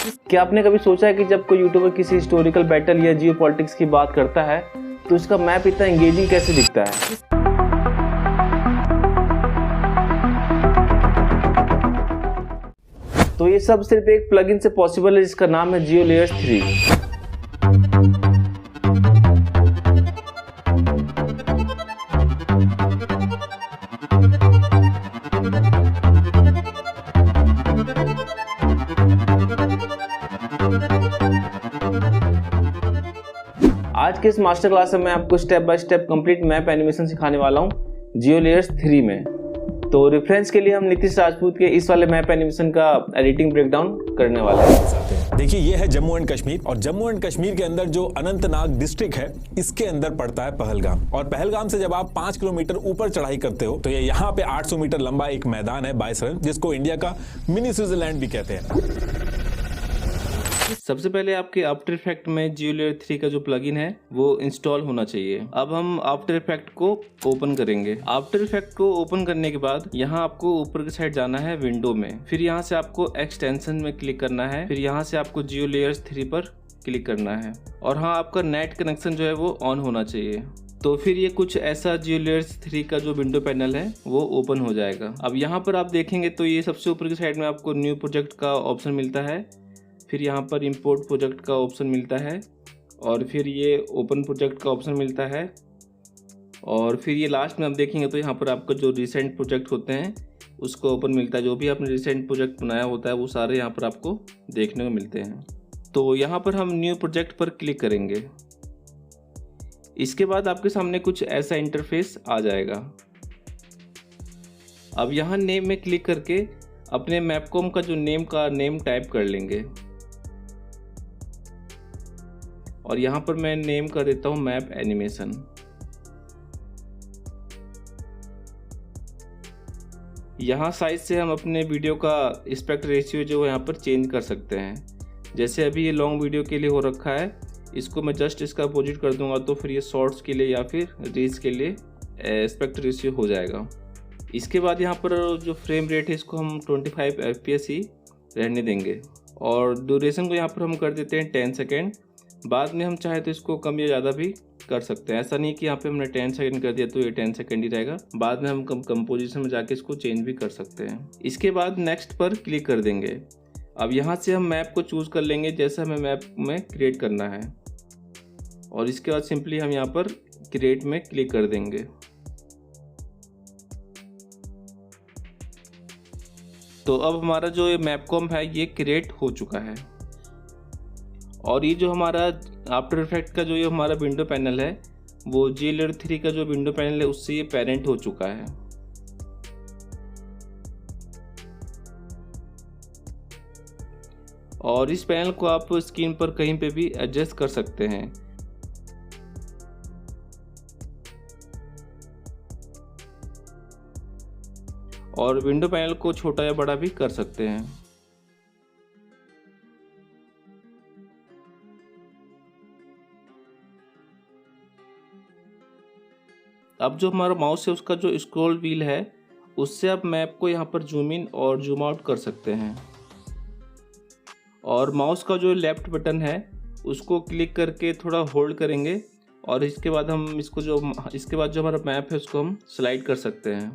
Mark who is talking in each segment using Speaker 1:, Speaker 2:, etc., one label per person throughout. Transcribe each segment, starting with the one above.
Speaker 1: क्या आपने कभी सोचा है कि जब कोई यूट्यूबर किसी हिस्टोरिकल बैटल या जियो पॉलिटिक्स की बात करता है तो इसका मैप इतना एंगेजिंग कैसे दिखता है? तो ये सब सिर्फ एक प्लगइन से पॉसिबल है जिसका नाम है जियो लेयर्स 3। आज के इस मास्टर क्लास में मैं आपको step by step complete map animation सिखाने वाला हूँ जियो लेयर्स 3 में। तो रेफरेंस के लिए हम नीतीश राजपूत के इस वाले मैप एनिमेशन का एडिटिंग ब्रेकडाउन करने वाले हैं।
Speaker 2: देखिए ये है जम्मू एंड कश्मीर, और जम्मू एंड कश्मीर के अंदर जो अनंतनाग डिस्ट्रिक्ट है इसके अंदर पड़ता है पहलगाम। और पहलगाम से जब आप 5 किलोमीटर ऊपर चढ़ाई करते हो तो ये यहाँ पे 800 मीटर लंबा एक मैदान है बाइसरन, जिसको इंडिया का मिनी स्विट्जरलैंड भी कहते हैं।
Speaker 1: सबसे पहले आपके आफ्टर इफेक्ट में जियो लेयर 3 का जो प्लगइन है वो इंस्टॉल होना चाहिए। अब हम आफ्टर इफेक्ट को ओपन करेंगे। आफ्टर इफेक्ट को ओपन करने के बाद यहाँ आपको ऊपर की साइड जाना है विंडो में, फिर यहाँ से आपको एक्सटेंशन में क्लिक करना है, फिर यहाँ से आपको जियो लेयर्स 3 पर क्लिक करना है और हाँ आपका नेट कनेक्शन जो है वो ऑन होना चाहिए। तो फिर ये कुछ ऐसा जियो लेयर्स 3 का जो विंडो पैनल है वो ओपन हो जाएगा। अब यहाँ पर आप देखेंगे तो ये सबसे ऊपर की साइड में आपको न्यू प्रोजेक्ट का ऑप्शन मिलता है, फिर यहाँ पर इंपोर्ट प्रोजेक्ट का ऑप्शन मिलता है और फिर ये ओपन प्रोजेक्ट का ऑप्शन मिलता है और फिर ये लास्ट में आप देखेंगे तो यहाँ पर आपका जो रिसेंट प्रोजेक्ट होते हैं उसको ओपन मिलता है। जो भी आपने रिसेंट प्रोजेक्ट बनाया होता है वो सारे यहाँ पर आपको देखने को मिलते हैं। तो यहाँ पर हम न्यू प्रोजेक्ट पर क्लिक करेंगे। इसके बाद आपके सामने कुछ ऐसा इंटरफेस आ जाएगा। अब यहाँ नेम में क्लिक करके अपने मैपकॉम का जो नेम टाइप कर लेंगे और यहाँ पर मैं नेम कर देता हूँ मैप एनिमेशन। यहाँ साइज से हम अपने वीडियो का एस्पेक्ट रेशियो जो है यहाँ पर चेंज कर सकते हैं। जैसे अभी ये लॉन्ग वीडियो के लिए हो रखा है, इसको मैं जस्ट इसका अपोजिट कर दूंगा तो फिर ये शॉर्ट्स के लिए या फिर रील्स के लिए एस्पेक्ट रेशियो हो जाएगा। इसके बाद यहाँ पर जो फ्रेम रेट है इसको हम 25 FPS ही रहने देंगे और ड्यूरेशन को यहाँ पर हम कर देते हैं 10 सेकेंड। बाद में हम चाहे तो इसको कम या ज़्यादा भी कर सकते हैं। ऐसा नहीं कि यहाँ पे हमने 10 सेकंड कर दिया तो ये 10 सेकंड ही रहेगा। बाद में हम कंपोजिशन में जाके इसको चेंज भी कर सकते हैं। इसके बाद नेक्स्ट पर क्लिक कर देंगे। अब यहाँ से हम मैप को चूज़ कर लेंगे जैसा हमें मैप में क्रिएट करना है और इसके बाद सिंपली हम यहाँ पर क्रिएट में क्लिक कर देंगे। तो अब हमारा जो ये मैपकॉम है ये क्रिएट हो चुका है और ये जो हमारा आफ्टर इफेक्ट का जो ये हमारा विंडो पैनल है वो जियो लेयर 3 का जो विंडो पैनल है उससे ये पेरेंट हो चुका है। और इस पैनल को आप स्क्रीन पर कहीं पे भी एडजस्ट कर सकते हैं। और विंडो पैनल को छोटा या बड़ा भी कर सकते हैं। अब जो हमारा माउस है उसका जो स्क्रॉल व्हील है उससे आप मैप को यहाँ पर जूम इन और जूम आउट कर सकते हैं। और माउस का जो लेफ्ट बटन है उसको क्लिक करके थोड़ा होल्ड करेंगे और इसके बाद हम इसके बाद जो हमारा मैप है उसको हम स्लाइड कर सकते हैं।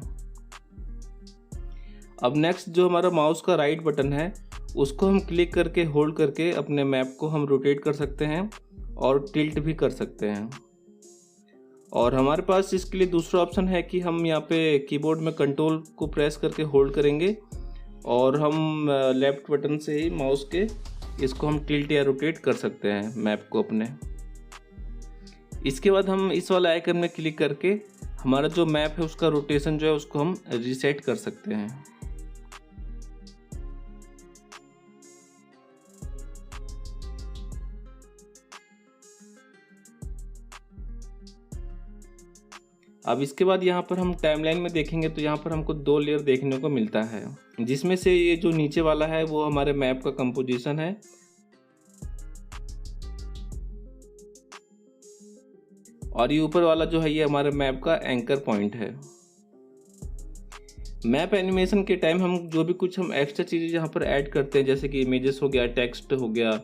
Speaker 1: अब नेक्स्ट जो हमारा माउस का राइट बटन है उसको हम क्लिक करके होल्ड करके अपने मैप को हम रोटेट कर सकते हैं और टिल्ट भी कर सकते हैं। और हमारे पास इसके लिए दूसरा ऑप्शन है कि हम यहाँ पे कीबोर्ड में कंट्रोल को प्रेस करके होल्ड करेंगे और हम लेफ्ट बटन से ही माउस के इसको हम टिल्ट या रोटेट कर सकते हैं मैप को अपने। इसके बाद हम इस वाले आइकन में क्लिक करके हमारा जो मैप है उसका रोटेशन जो है उसको हम रीसेट कर सकते हैं। अब इसके बाद यहाँ पर हम टाइमलाइन में देखेंगे तो यहाँ पर हमको 2 लेयर देखने को मिलता है, जिसमें से ये जो नीचे वाला है वो हमारे मैप का कंपोजिशन है और ये ऊपर वाला जो है ये हमारे मैप का एंकर पॉइंट है। मैप एनिमेशन के टाइम हम जो भी कुछ हम एक्स्ट्रा चीज़ें यहाँ पर ऐड करते हैं, जैसे कि इमेजेस हो गया, टेक्स्ट हो गया,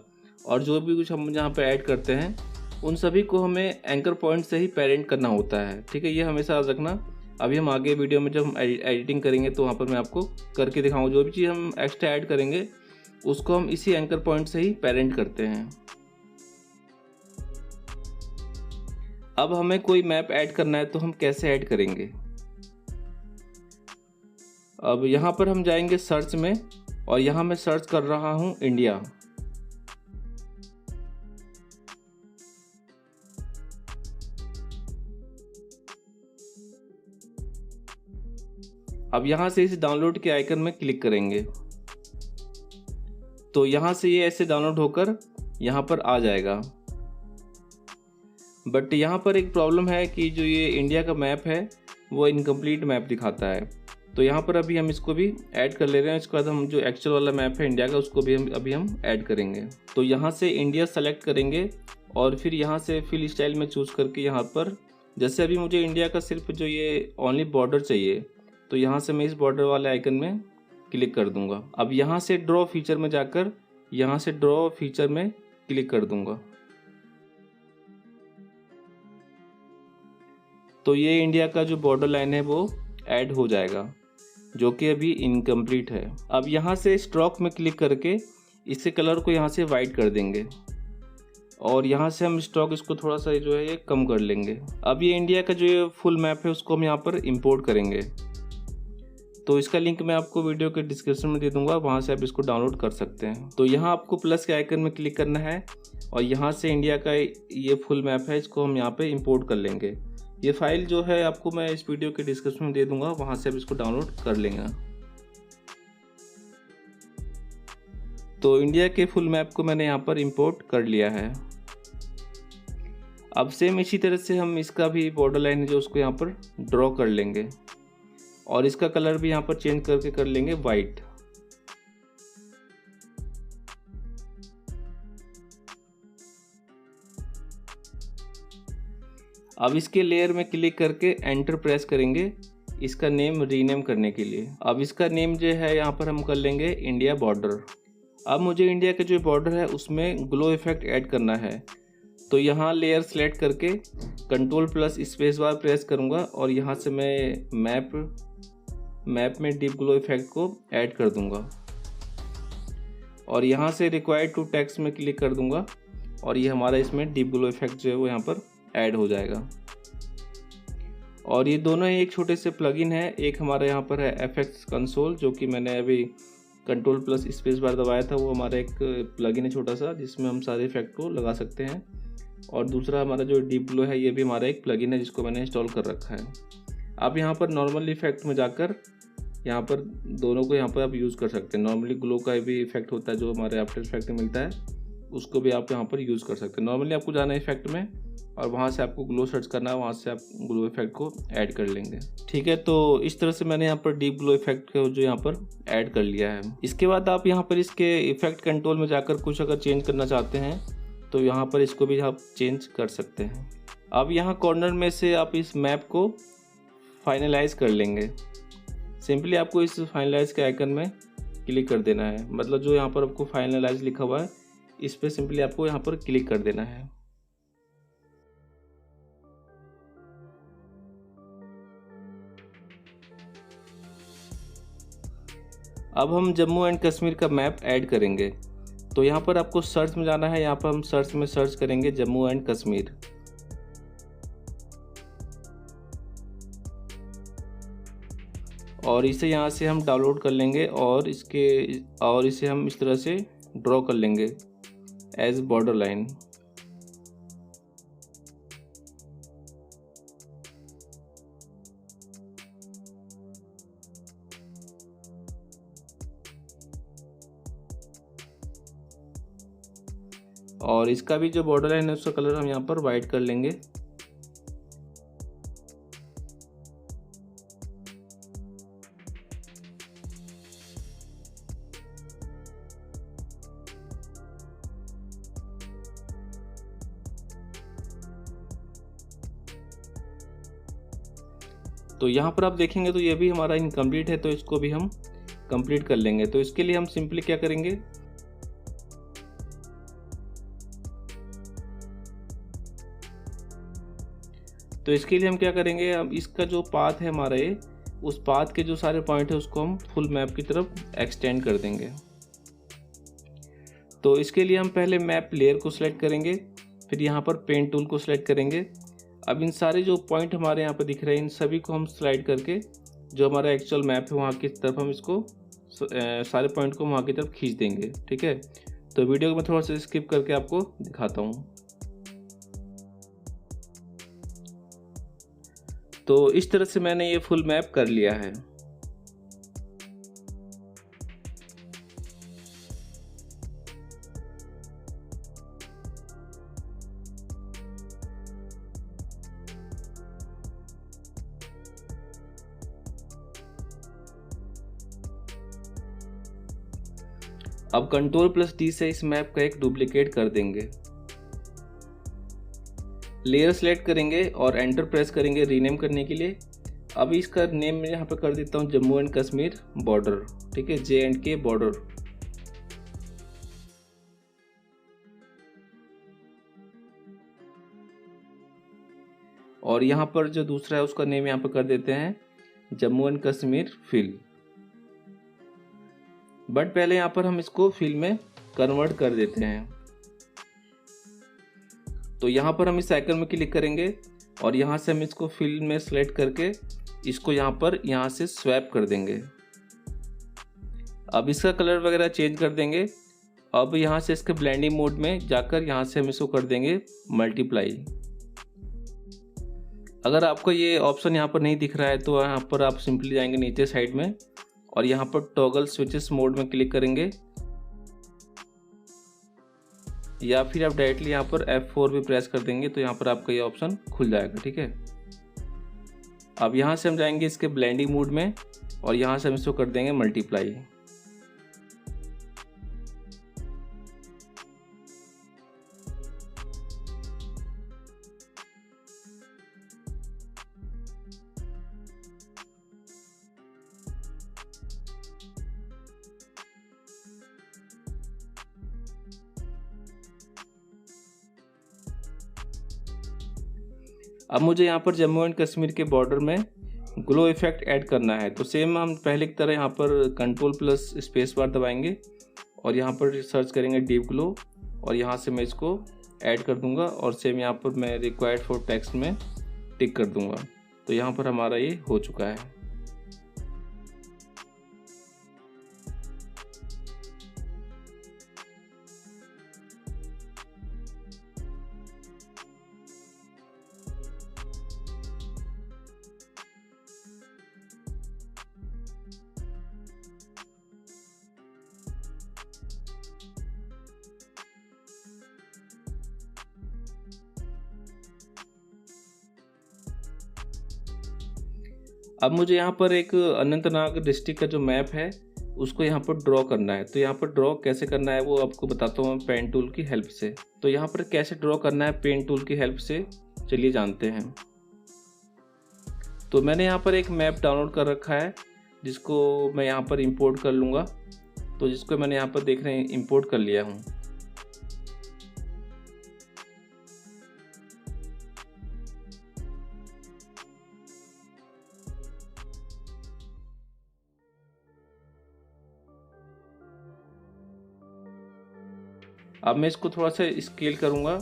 Speaker 1: और जो भी कुछ हम यहाँ पर ऐड करते हैं उन सभी को हमें एंकर पॉइंट से ही पेरेंट करना होता है। ठीक है, ये हमेशा याद रखना। अभी हम आगे वीडियो में जब हम एडिटिंग करेंगे तो वहाँ पर मैं आपको करके दिखाऊंगा। जो भी चीज़ हम एक्स्ट्रा ऐड करेंगे उसको हम इसी एंकर पॉइंट से ही पेरेंट करते हैं। अब हमें कोई मैप ऐड करना है तो हम कैसे ऐड करेंगे? अब यहाँ पर हम जाएंगे सर्च में, और यहाँ मैं सर्च कर रहा हूँ इंडिया। अब यहाँ से इस डाउनलोड के आइकन में क्लिक करेंगे तो यहाँ से ये ऐसे डाउनलोड होकर यहाँ पर आ जाएगा। बट यहाँ पर एक प्रॉब्लम है कि जो ये इंडिया का मैप है वो इनकम्प्लीट मैप दिखाता है। तो यहाँ पर अभी हम इसको भी ऐड कर ले रहे हैं। इसके बाद हम जो एक्चुअल वाला मैप है इंडिया का उसको भी हम ऐड करेंगे। तो यहाँ से इंडिया सेलेक्ट करेंगे और फिर यहाँ से फिल स्टाइल में चूज़ करके यहाँ पर, जैसे अभी मुझे इंडिया का सिर्फ जो ये ओनली बॉर्डर चाहिए तो यहाँ से मैं इस बॉर्डर वाले आइकन में क्लिक कर दूंगा। अब यहाँ से ड्रॉ फीचर में जाकर यहाँ से ड्रॉ फीचर में क्लिक कर दूंगा तो ये इंडिया का जो बॉर्डर लाइन है वो ऐड हो जाएगा, जो कि अभी इनकम्प्लीट है। अब यहाँ से स्ट्रोक में क्लिक करके इसके कलर को यहाँ से वाइट कर देंगे और यहाँ से हम स्ट्रोक इसको थोड़ा सा जो है ये कम कर लेंगे। अब ये इंडिया का जो ये फुल मैप है उसको हम यहाँ पर इंपोर्ट करेंगे। तो इसका लिंक मैं आपको वीडियो के डिस्क्रिप्शन में दे दूंगा, वहाँ से आप इसको डाउनलोड कर सकते हैं। तो यहाँ आपको प्लस के आइकन में क्लिक करना है और यहाँ से इंडिया का ये फुल मैप है इसको हम यहाँ पे इंपोर्ट कर लेंगे। ये फाइल जो है आपको मैं इस वीडियो के डिस्क्रिप्शन में दे दूंगा, वहाँ से आप इसको डाउनलोड कर लेंगे। तो इंडिया के फुल मैप को मैंने यहाँ पर इंपोर्ट कर लिया है। अब सेम इसी तरह से हम इसका भी बॉर्डर लाइन है जो उसको यहाँ पर ड्रॉ कर लेंगे और इसका कलर भी यहाँ पर चेंज करके कर लेंगे वाइट। अब इसके लेयर में क्लिक करके एंटर प्रेस करेंगे इसका नेम रीनेम करने के लिए। अब इसका नेम जो है यहाँ पर हम कर लेंगे इंडिया बॉर्डर। अब मुझे इंडिया के जो बॉर्डर है उसमें ग्लो इफेक्ट ऐड करना है, तो यहाँ लेयर सेलेक्ट करके control plus space bar press करूँगा और यहाँ से मैं मैप में डीप ग्लो इफेक्ट को ऐड कर दूंगा और यहाँ से रिक्वायर्ड टू टेक्स्ट में क्लिक कर दूंगा और ये हमारा इसमें डीप ग्लो इफेक्ट जो है वो यहाँ पर ऐड हो जाएगा। और ये दोनों ही एक छोटे से प्लगइन है। एक हमारा यहाँ पर है एफएक्स कंसोल, जो कि मैंने अभी कंट्रोल प्लस स्पेस बार दबाया था, वो हमारा एक प्लगइन है छोटा सा जिसमें हम सारे इफेक्ट को लगा सकते हैं। और दूसरा हमारा जो डीप ग्लो है ये भी हमारा एक प्लगइन है जिसको मैंने इंस्टॉल कर रखा है। आप यहाँ पर नॉर्मल इफेक्ट में जाकर यहाँ पर दोनों को यहाँ पर आप यूज़ कर सकते हैं। नॉर्मली ग्लो का भी इफेक्ट होता है जो हमारे आफ्टर इफेक्ट में मिलता है, उसको भी आप यहाँ पर यूज़ कर सकते हैं। नॉर्मली आपको जाना है इफेक्ट में और वहाँ से आपको ग्लो सर्च करना है, वहाँ से आप ग्लो इफेक्ट को ऐड कर लेंगे। ठीक है, तो इस तरह से मैंने यहाँ पर डीप ग्लो इफेक्ट को जो यहाँ पर ऐड कर लिया है। इसके बाद आप यहाँ पर इसके इफेक्ट कंट्रोल में जाकर कुछ अगर चेंज करना चाहते हैं तो यहाँ पर इसको भी आप चेंज कर सकते हैं। अब यहाँ कॉर्नर में से आप इस मैप को फाइनलाइज कर लेंगे। सिंपली आपको इस फाइनलाइज के आइकन में क्लिक कर देना है, मतलब जो यहाँ पर आपको फाइनलाइज लिखा हुआ है इस पर सिंपली आपको यहाँ पर क्लिक कर देना है। अब हम जम्मू एंड कश्मीर का मैप ऐड करेंगे। तो यहाँ पर आपको सर्च में जाना है, यहाँ पर हम सर्च में सर्च करेंगे जम्मू एंड कश्मीर। और इसे यहाँ से हम डाउनलोड कर लेंगे और इसे हम इस तरह से ड्रॉ कर लेंगे एज बॉर्डर लाइन। और इसका भी जो बॉर्डर लाइन है उसका कलर हम यहाँ पर वाइट कर लेंगे। तो यहाँ पर आप देखेंगे तो ये भी हमारा इनकम्प्लीट है, तो इसको भी हम कंप्लीट कर लेंगे। तो इसके लिए हम सिंपली क्या करेंगे, तो इसके लिए हम क्या करेंगे, अब इसका जो पाथ है हमारा ये, उस पाथ के जो सारे पॉइंट है उसको हम फुल मैप की तरफ एक्सटेंड कर देंगे। तो इसके लिए हम पहले मैप लेयर को सिलेक्ट करेंगे, फिर यहाँ पर पेन टूल को सिलेक्ट करेंगे। अब इन सारे जो पॉइंट हमारे यहाँ पर दिख रहे हैं, इन सभी को हम स्लाइड करके जो हमारा एक्चुअल मैप है वहाँ की तरफ हम इसको सारे पॉइंट को वहाँ की तरफ खींच देंगे। ठीक है, तो वीडियो को मैं थोड़ा सा स्किप करके आपको दिखाता हूँ। तो इस तरह से मैंने ये फुल मैप कर लिया है। अब Ctrl+D से इस मैप का एक डुप्लीकेट कर देंगे। लेयर सेलेक्ट करेंगे और एंटर प्रेस करेंगे रीनेम करने के लिए। अब इसका नेम मैं यहाँ पे कर देता हूँ जम्मू एंड कश्मीर बॉर्डर। ठीक है, J&K बॉर्डर। और यहाँ पर जो दूसरा है उसका नेम यहाँ पे कर देते हैं Jammu and Kashmir fill. But पहले यहाँ पर हम इसको फिल में कन्वर्ट कर देते हैं। तो यहाँ पर हम इस आइकन में क्लिक करेंगे और यहाँ से हम इसको फिल में सेलेक्ट करके इसको यहाँ से स्वैप कर देंगे। अब इसका कलर वगैरह चेंज कर देंगे। अब यहाँ से इसके ब्लेंडिंग मोड में जाकर यहाँ से हम इसको कर देंगे मल्टीप्लाई। अगर आपको ये ऑप्शन यहाँ पर नहीं दिख रहा है तो यहाँ पर आप सिंपली जाएंगे नीचे साइड में और यहाँ पर टॉगल स्विचेस मोड में क्लिक करेंगे, या फिर आप डायरेक्टली यहाँ पर F4 भी प्रेस कर देंगे तो यहाँ पर आपका ये ऑप्शन खुल जाएगा। ठीक है, अब यहाँ से हम जाएंगे इसके ब्लेंडिंग मोड में और यहाँ से हम इसको कर देंगे मल्टीप्लाई। अब मुझे यहाँ पर जम्मू एंड कश्मीर के बॉर्डर में ग्लो इफेक्ट ऐड करना है। तो सेम हम पहले की तरह यहाँ पर Ctrl+S दबाएंगे और यहाँ पर सर्च करेंगे डीप ग्लो और यहाँ से मैं इसको ऐड कर दूंगा और सेम यहाँ पर मैं रिक्वायर्ड फॉर टेक्स्ट में टिक कर दूंगा। तो यहाँ पर हमारा ये हो चुका है। अब मुझे यहाँ पर एक अनंतनाग डिस्ट्रिक्ट का जो मैप है उसको यहाँ पर ड्रॉ करना है। तो यहाँ पर ड्रॉ कैसे करना है वो आपको बताता हूँ पेन टूल की हेल्प से। तो यहाँ पर कैसे ड्रॉ करना है पेन टूल की हेल्प से, चलिए जानते हैं। तो मैंने यहाँ पर एक मैप डाउनलोड कर रखा है जिसको मैं यहाँ पर इंपोर्ट कर लूँगा। तो जिसको मैंने यहाँ पर देख रहे हैं इंपोर्ट कर लिया हूँ। अब मैं इसको थोड़ा सा स्केल करूंगा।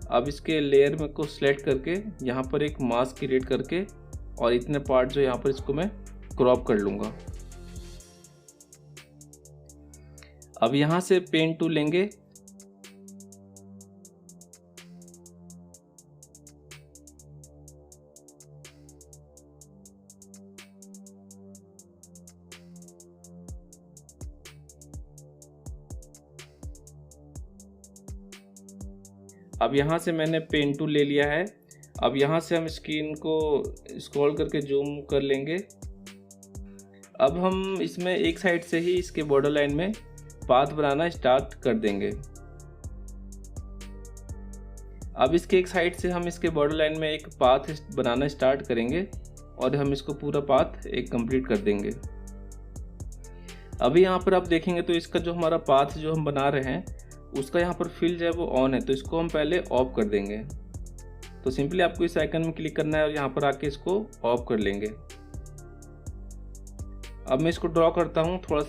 Speaker 1: अब इसके लेयर में को सिलेक्ट करके यहाँ पर एक मास्क क्रिएट करके और इतने पार्ट जो यहाँ पर इसको मैं क्रॉप कर लूंगा। अब यहाँ से पेन टूल लेंगे अब यहाँ से मैंने पेन टूल ले लिया है। अब यहाँ से हम स्क्रीन को स्क्रॉल करके जूम कर लेंगे। अब हम इसमें एक साइड से ही इसके बॉर्डर लाइन में पाथ बनाना स्टार्ट कर देंगे। अब इसके एक साइड से हम इसके बॉर्डर लाइन में एक पाथ बनाना स्टार्ट करेंगे और हम इसको पूरा पाथ एक कंप्लीट कर देंगे। अभी यहाँ पर आप देखेंगे तो इसका जो हमारा पाथ जो हम बना रहे हैं उसका यहाँ पर फिल जो है वो ऑन है, तो इसको हम पहले ऑफ कर देंगे। तो सिंपली आपको इस आइकन में क्लिक करना है और यहाँ पर आके इसको ऑफ कर लेंगे। अब मैं इसको ड्रॉ करता हूँ, थोड़ा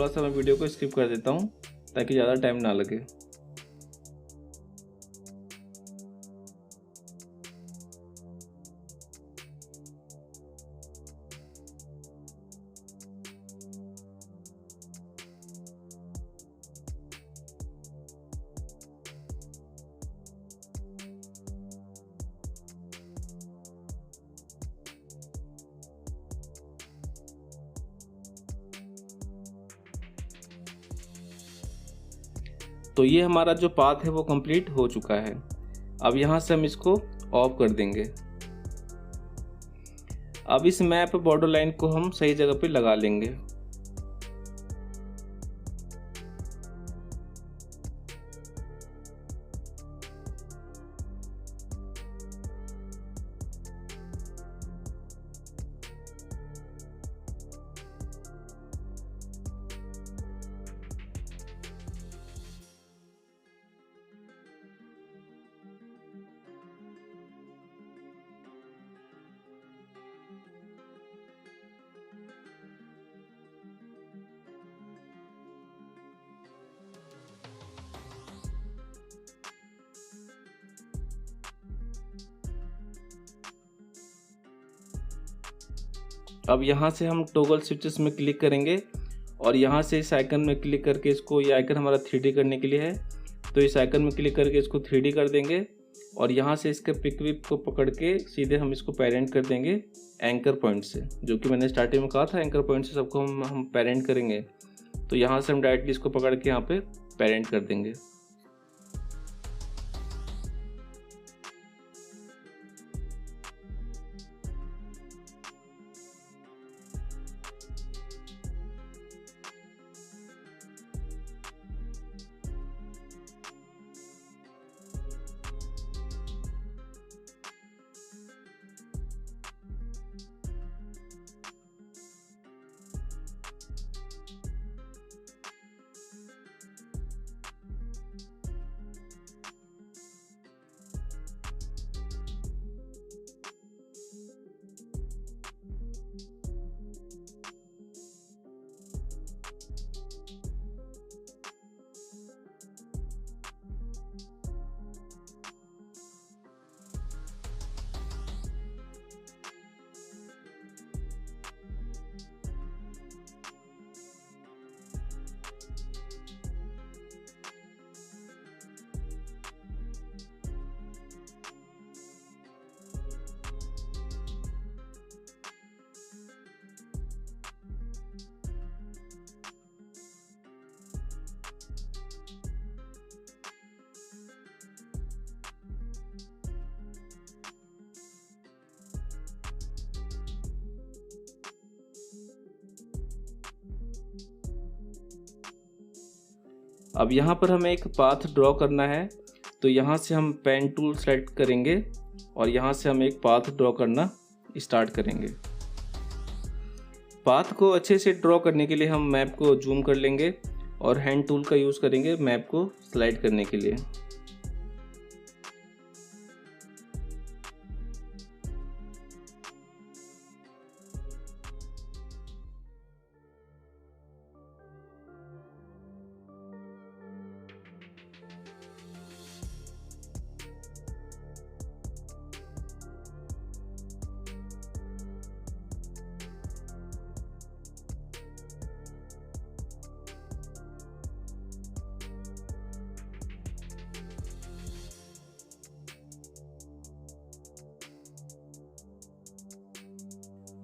Speaker 1: सा मैं वीडियो को स्किप कर देता हूँ ताकि ज़्यादा टाइम ना लगे। तो ये हमारा जो पाथ है वो कंप्लीट हो चुका है। अब यहाँ से हम इसको ऑफ कर देंगे। अब इस मैप बॉर्डर लाइन को हम सही जगह पे लगा लेंगे। अब यहाँ से हम टॉगल स्विचेस में क्लिक करेंगे और यहाँ से इस आइकन में क्लिक करके इसको, ये आइकन हमारा 3D करने के लिए है, तो इस आइकन में क्लिक करके इसको 3D कर देंगे और यहाँ से इसके पिक विप को पकड़ के सीधे हम इसको पेरेंट कर देंगे एंकर पॉइंट से, जो कि मैंने स्टार्टिंग में कहा था एंकर पॉइंट से सबको हम पेरेंट करेंगे। तो यहाँ से हम डायरेक्टली इसको पकड़ के यहाँ पे पेरेंट कर देंगे। अब यहाँ पर हमें एक पाथ ड्रॉ करना है, तो यहाँ से हम पेन टूल सेलेक्ट करेंगे और यहाँ से हम एक पाथ ड्रॉ करना स्टार्ट करेंगे। पाथ को अच्छे से ड्रॉ करने के लिए हम मैप को जूम कर लेंगे और हैंड टूल का यूज़ करेंगे मैप को स्लाइड करने के लिए।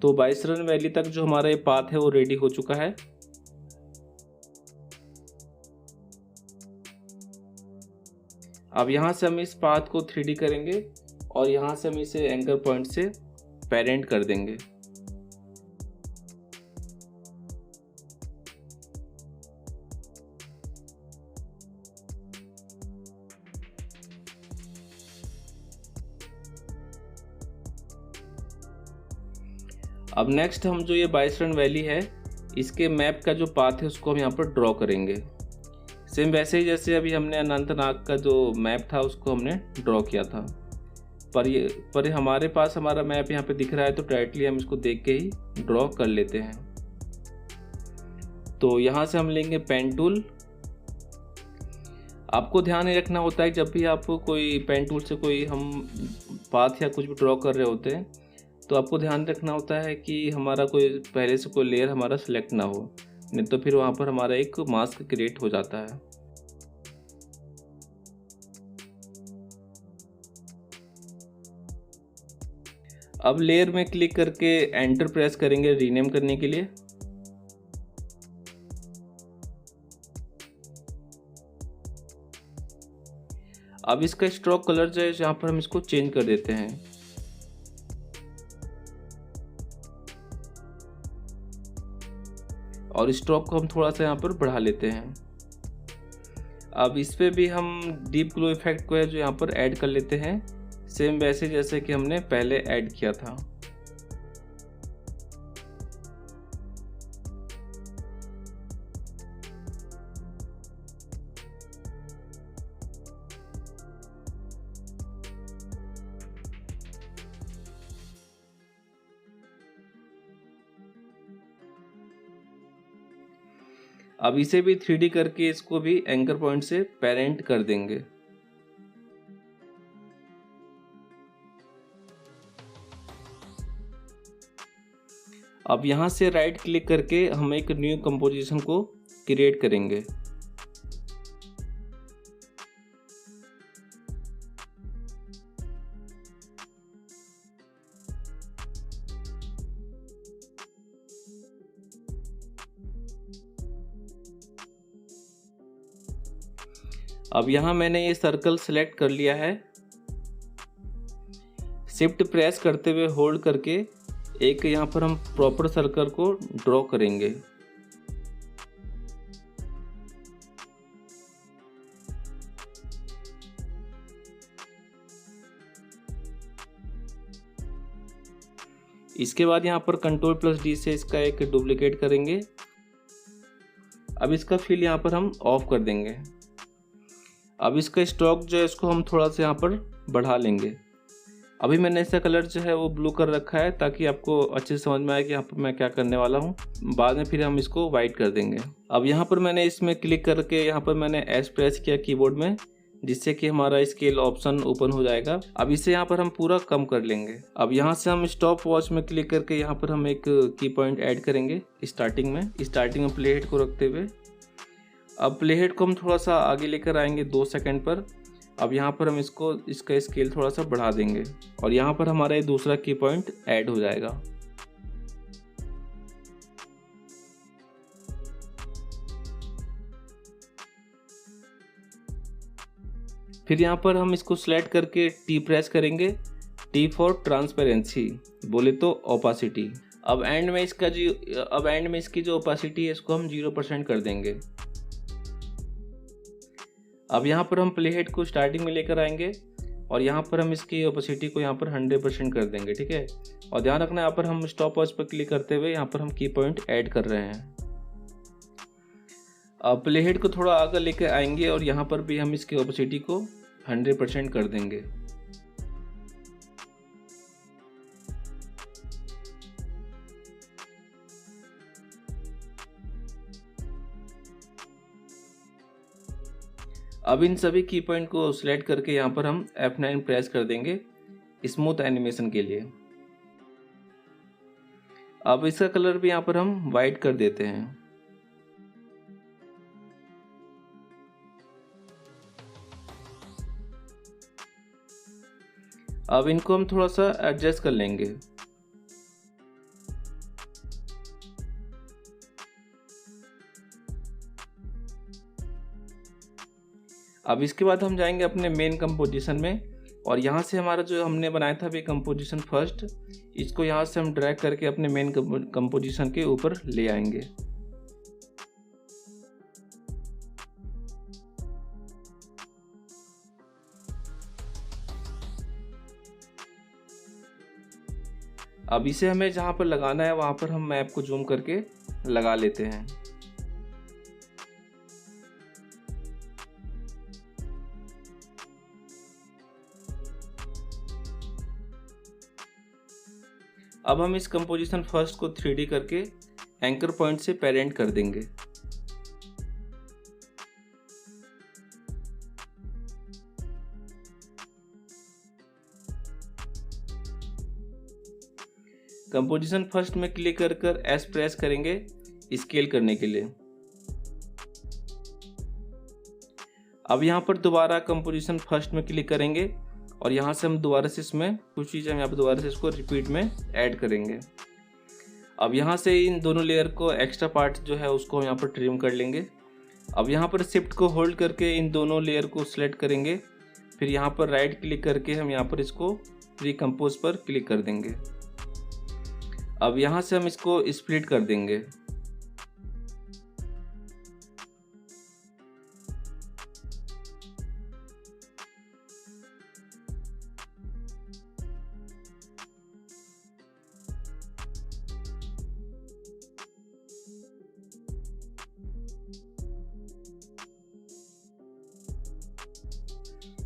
Speaker 1: तो बाइसरन वैली तक जो हमारा ये पाथ है वो रेडी हो चुका है। अब यहाँ से हम इस पाथ को 3D करेंगे और यहाँ से हम इसे एंकर पॉइंट से पेरेंट कर देंगे। अब नेक्स्ट हम जो ये बाइसरन वैली है इसके मैप का जो पाथ है उसको हम यहाँ पर ड्रॉ करेंगे। सेम वैसे ही जैसे अभी हमने अनंतनाग का जो मैप था उसको हमने ड्रॉ किया था, पर हमारे पास हमारा मैप यहाँ पे दिख रहा है तो डायरेक्टली हम इसको देख के ही ड्रॉ कर लेते हैं। तो यहाँ से हम लेंगे पेन टूल। आपको ध्यान ये रखना होता है जब भी आप कोई पेन टूल से कोई हम पाथ या कुछ भी ड्रॉ कर रहे होते हैं तो आपको ध्यान रखना होता है कि हमारा कोई पहले से कोई लेयर हमारा सिलेक्ट ना हो, नहीं तो फिर वहाँ पर हमारा एक मास्क क्रिएट हो जाता है। अब लेयर में क्लिक करके एंटर प्रेस करेंगे रीनेम करने के लिए। अब इसका स्ट्रोक कलर जो है यहाँ पर हम इसको चेंज कर देते हैं। और स्ट्रोक को हम थोड़ा सा यहाँ पर बढ़ा लेते हैं। अब इस पे भी हम डीप ग्लो इफेक्ट को है जो यहाँ पर ऐड कर लेते हैं, सेम वैसे जैसे कि हमने पहले ऐड किया था। अब इसे भी 3D करके इसको भी एंकर पॉइंट से पेरेंट कर देंगे। अब यहाँ से राइट क्लिक करके हम एक न्यू कंपोजिशन को क्रिएट करेंगे। अब यहाँ मैंने ये सर्कल सेलेक्ट कर लिया है। शिफ्ट प्रेस करते हुए होल्ड करके एक यहाँ पर हम प्रॉपर सर्कल को ड्रॉ करेंगे। इसके बाद यहाँ पर Ctrl+D से इसका एक डुप्लीकेट करेंगे। अब इसका फिल यहाँ पर हम ऑफ कर देंगे। अब इसका स्ट्रोक जो है इसको हम थोड़ा सा यहाँ पर बढ़ा लेंगे। अभी मैंने इसका कलर जो है वो ब्लू कर रखा है ताकि आपको अच्छे से समझ में आए कि यहाँ पर मैं क्या करने वाला हूँ। बाद में फिर हम इसको वाइट कर देंगे। अब यहाँ पर मैंने इसमें क्लिक करके यहाँ पर मैंने एस प्रेस किया कीबोर्ड में, जिससे कि हमारा स्केल ऑप्शन ओपन हो जाएगा। अब इसे यहाँ पर हम पूरा कम कर लेंगे। अब यहाँ से हम स्टॉप वॉच में क्लिक करके यहाँ पर हम एक की पॉइंट ऐड करेंगे स्टार्टिंग में प्ले हेड को रखते हुए। अब प्ले हेड को हम थोड़ा सा आगे लेकर आएंगे 2 सेकंड पर। अब यहाँ पर हम इसका स्केल थोड़ा सा बढ़ा देंगे और यहाँ पर हमारा ये दूसरा की पॉइंट ऐड हो जाएगा। फिर यहाँ पर हम इसको सिलेक्ट करके टी प्रेस करेंगे। टी फॉर ट्रांसपेरेंसी, बोले तो ओपासिटी। अब एंड में इसकी जो ओपासिटी है इसको हम 0% कर देंगे। अब यहाँ पर हम प्ले हेड को स्टार्टिंग में लेकर आएंगे और यहाँ पर हम इसकी ओपेसिटी को यहाँ पर 100% कर देंगे, ठीक है। और ध्यान रखना यहाँ पर हम स्टॉप वॉच पर क्लिक करते हुए यहाँ पर हम की पॉइंट ऐड कर रहे हैं। अब प्ले हेड को थोड़ा आगे लेकर आएंगे और यहाँ पर भी हम इसकी ओपेसिटी को 100% कर देंगे। अब इन सभी की पॉइंट को सिलेक्ट करके यहाँ पर हम F9 प्रेस कर देंगे स्मूथ एनिमेशन के लिए। अब इसका कलर भी यहाँ पर हम वाइट कर देते हैं। अब इनको हम थोड़ा सा एडजस्ट कर लेंगे। अब इसके बाद हम जाएंगे अपने मेन कंपोजिशन में और यहाँ से हमारा जो हमने बनाया था वे कंपोजिशन फर्स्ट, इसको यहाँ से हम ड्रैग करके अपने मेन कंपोजिशन के ऊपर ले आएंगे। अब इसे हमें जहाँ पर लगाना है वहाँ पर हम मैप को जूम करके लगा लेते हैं। अब हम इस कंपोजिशन फर्स्ट को 3D करके एंकर पॉइंट से पेरेंट कर देंगे। कंपोजिशन फर्स्ट में क्लिक कर एस प्रेस करेंगे स्केल करने के लिए। अब यहाँ पर दोबारा कंपोजिशन फर्स्ट में क्लिक करेंगे और यहाँ से हम दोबारा से इसमें कुछ चीज़ें हम यहाँ पर दोबारा से इसको रिपीट में ऐड करेंगे। अब यहाँ से इन दोनों लेयर को एक्स्ट्रा पार्ट जो है उसको हम यहाँ पर ट्रिम कर लेंगे। अब यहाँ पर शिफ्ट को होल्ड करके इन दोनों लेयर को सिलेक्ट करेंगे, फिर यहाँ पर राइट क्लिक करके हम यहाँ पर इसको रिकम्पोज पर क्लिक कर देंगे। अब यहाँ से हम इसको स्प्लिट कर देंगे।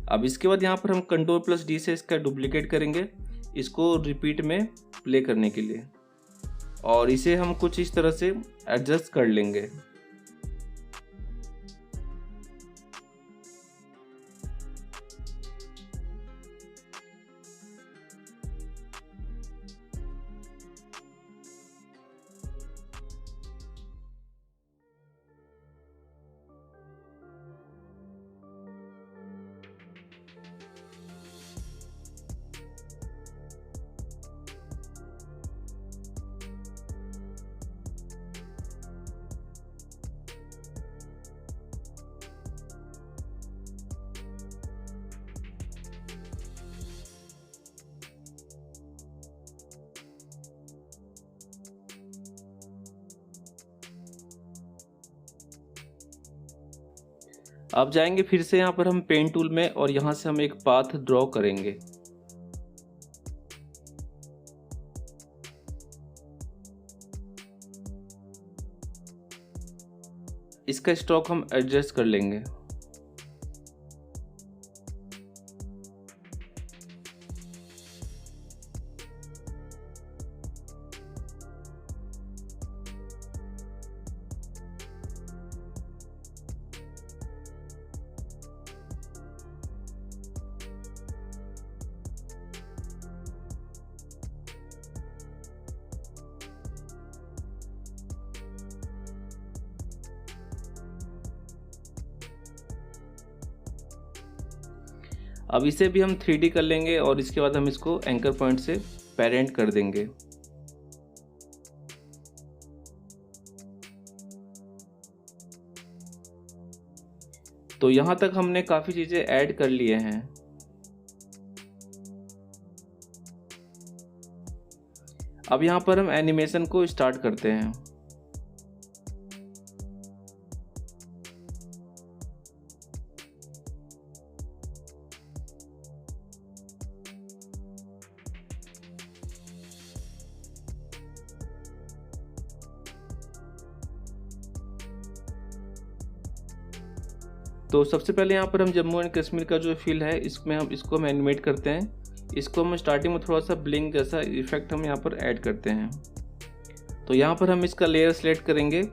Speaker 1: अब इसके बाद यहाँ पर हम Ctrl+D से इसका डुप्लीकेट करेंगे, इसको रिपीट में प्ले करने के लिए, और इसे हम कुछ इस तरह से एडजस्ट कर लेंगे। अब जाएंगे फिर से यहाँ पर हम पेन टूल में और यहाँ से हम एक पाथ ड्रॉ करेंगे। इसका स्ट्रोक हम एडजस्ट कर लेंगे। अब इसे भी हम 3D कर लेंगे और इसके बाद हम इसको एंकर पॉइंट से पेरेंट कर देंगे। तो यहाँ तक हमने काफ़ी चीज़ें ऐड कर लिए हैं। अब यहाँ पर हम एनिमेशन को स्टार्ट करते हैं। तो सबसे पहले यहाँ पर हम जम्मू एंड कश्मीर का जो फील है इसमें हम इसको एनिमेट करते हैं। इसको हम स्टार्टिंग में थोड़ा सा ब्लिंक जैसा इफेक्ट हम यहाँ पर ऐड करते हैं। तो यहाँ पर हम इसका लेयर सेलेक्ट करेंगे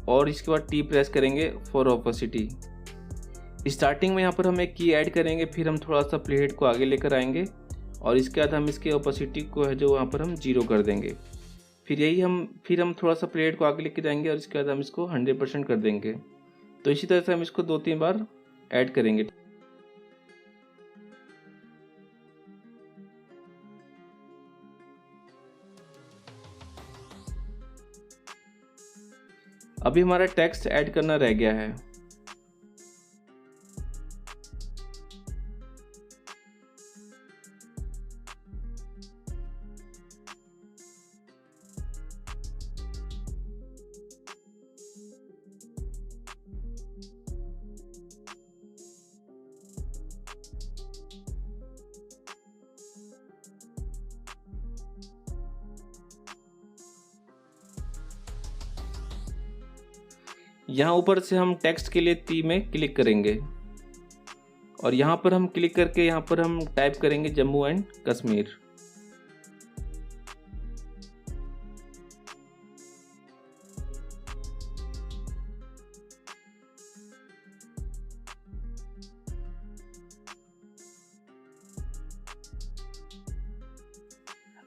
Speaker 1: और इसके बाद टी प्रेस करेंगे फॉर ऑपोसिटी। स्टार्टिंग में यहाँ पर हम एक की ऐड करेंगे, फिर हम थोड़ा सा प्लेहेड को आगे लेकर आएंगे और इसके बाद हम इसके ऑपोसिटी को है जो वहाँ पर हम 0 कर देंगे। फिर हम थोड़ा सा प्लेहेड को आगे लेकर जाएंगे और इसके बाद हम इसको 100% कर देंगे। तो इसी तरह से हम इसको 2-3 बार ऐड करेंगे। अभी हमारा टेक्स्ट ऐड करना रह गया है। यहाँ ऊपर से हम टेक्स्ट के लिए टी में क्लिक करेंगे और यहाँ पर हम क्लिक करके यहाँ पर हम टाइप करेंगे जम्मू एंड कश्मीर।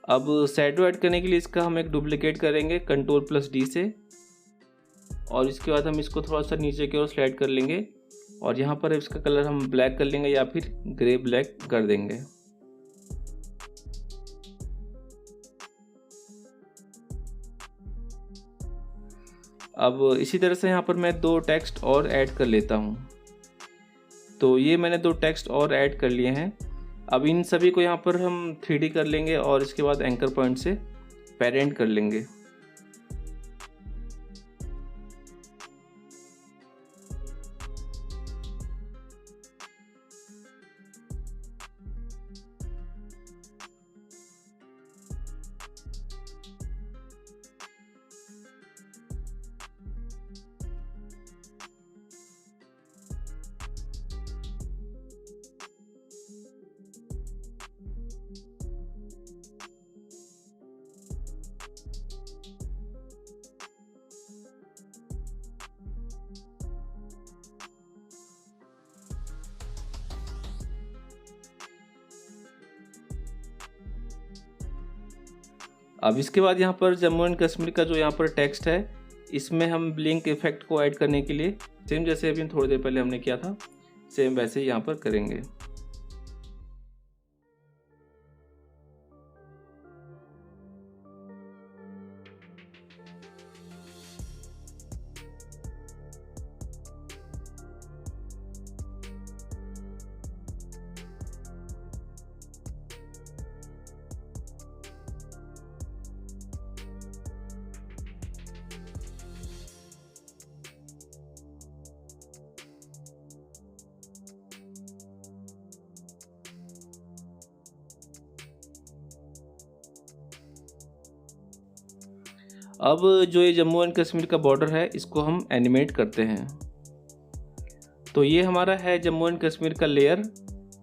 Speaker 1: अब शैडो ऐड करने के लिए इसका हम एक डुप्लीकेट करेंगे Ctrl+D से और इसके बाद हम इसको थोड़ा सा नीचे की ओर स्लाइड कर लेंगे और यहाँ पर इसका कलर हम ब्लैक कर लेंगे या फिर ग्रे ब्लैक कर देंगे। अब इसी तरह से यहाँ पर मैं 2 टेक्स्ट और ऐड कर लेता हूँ। तो ये मैंने 2 टेक्स्ट और ऐड कर लिए हैं। अब इन सभी को यहाँ पर हम 3D कर लेंगे और इसके बाद एंकर पॉइंट से पेरेंट कर लेंगे। अब इसके बाद यहाँ पर जम्मू एंड कश्मीर का जो यहाँ पर टेक्स्ट है इसमें हम ब्लिंक इफेक्ट को ऐड करने के लिए सेम जैसे अभी थोड़ी देर पहले हमने किया था सेम वैसे ही यहाँ पर करेंगे। अब जो ये जम्मू एंड कश्मीर का बॉर्डर है इसको हम एनिमेट करते हैं। तो ये हमारा है जम्मू एंड कश्मीर का लेयर।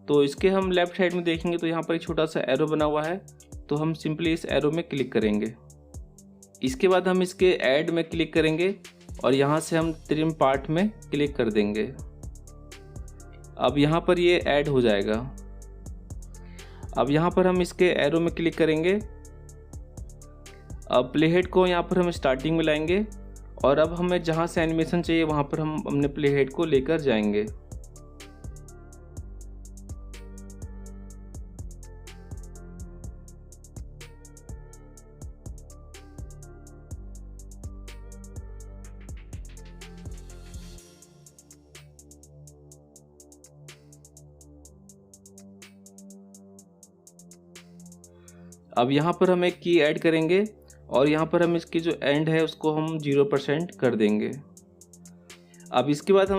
Speaker 1: तो इसके हम लेफ्ट साइड में देखेंगे तो यहाँ पर एक छोटा सा एरो बना हुआ है, तो हम सिंपली इस एरो में क्लिक करेंगे। इसके बाद हम इसके ऐड में क्लिक करेंगे और यहाँ से हम ट्रिम पार्ट में क्लिक कर देंगे। अब यहाँ पर ये ऐड हो जाएगा। अब यहाँ पर हम इसके एरो में क्लिक करेंगे। अब प्लेहेड को यहाँ पर हम स्टार्टिंग में लाएंगे और अब हमें जहाँ से एनिमेशन चाहिए वहाँ पर हम अपने प्लेहेड को लेकर जाएंगे। अब यहाँ पर हम एक की ऐड करेंगे और यहाँ पर हम इसकी जो एंड है उसको हम 0% कर देंगे। अब इसके बाद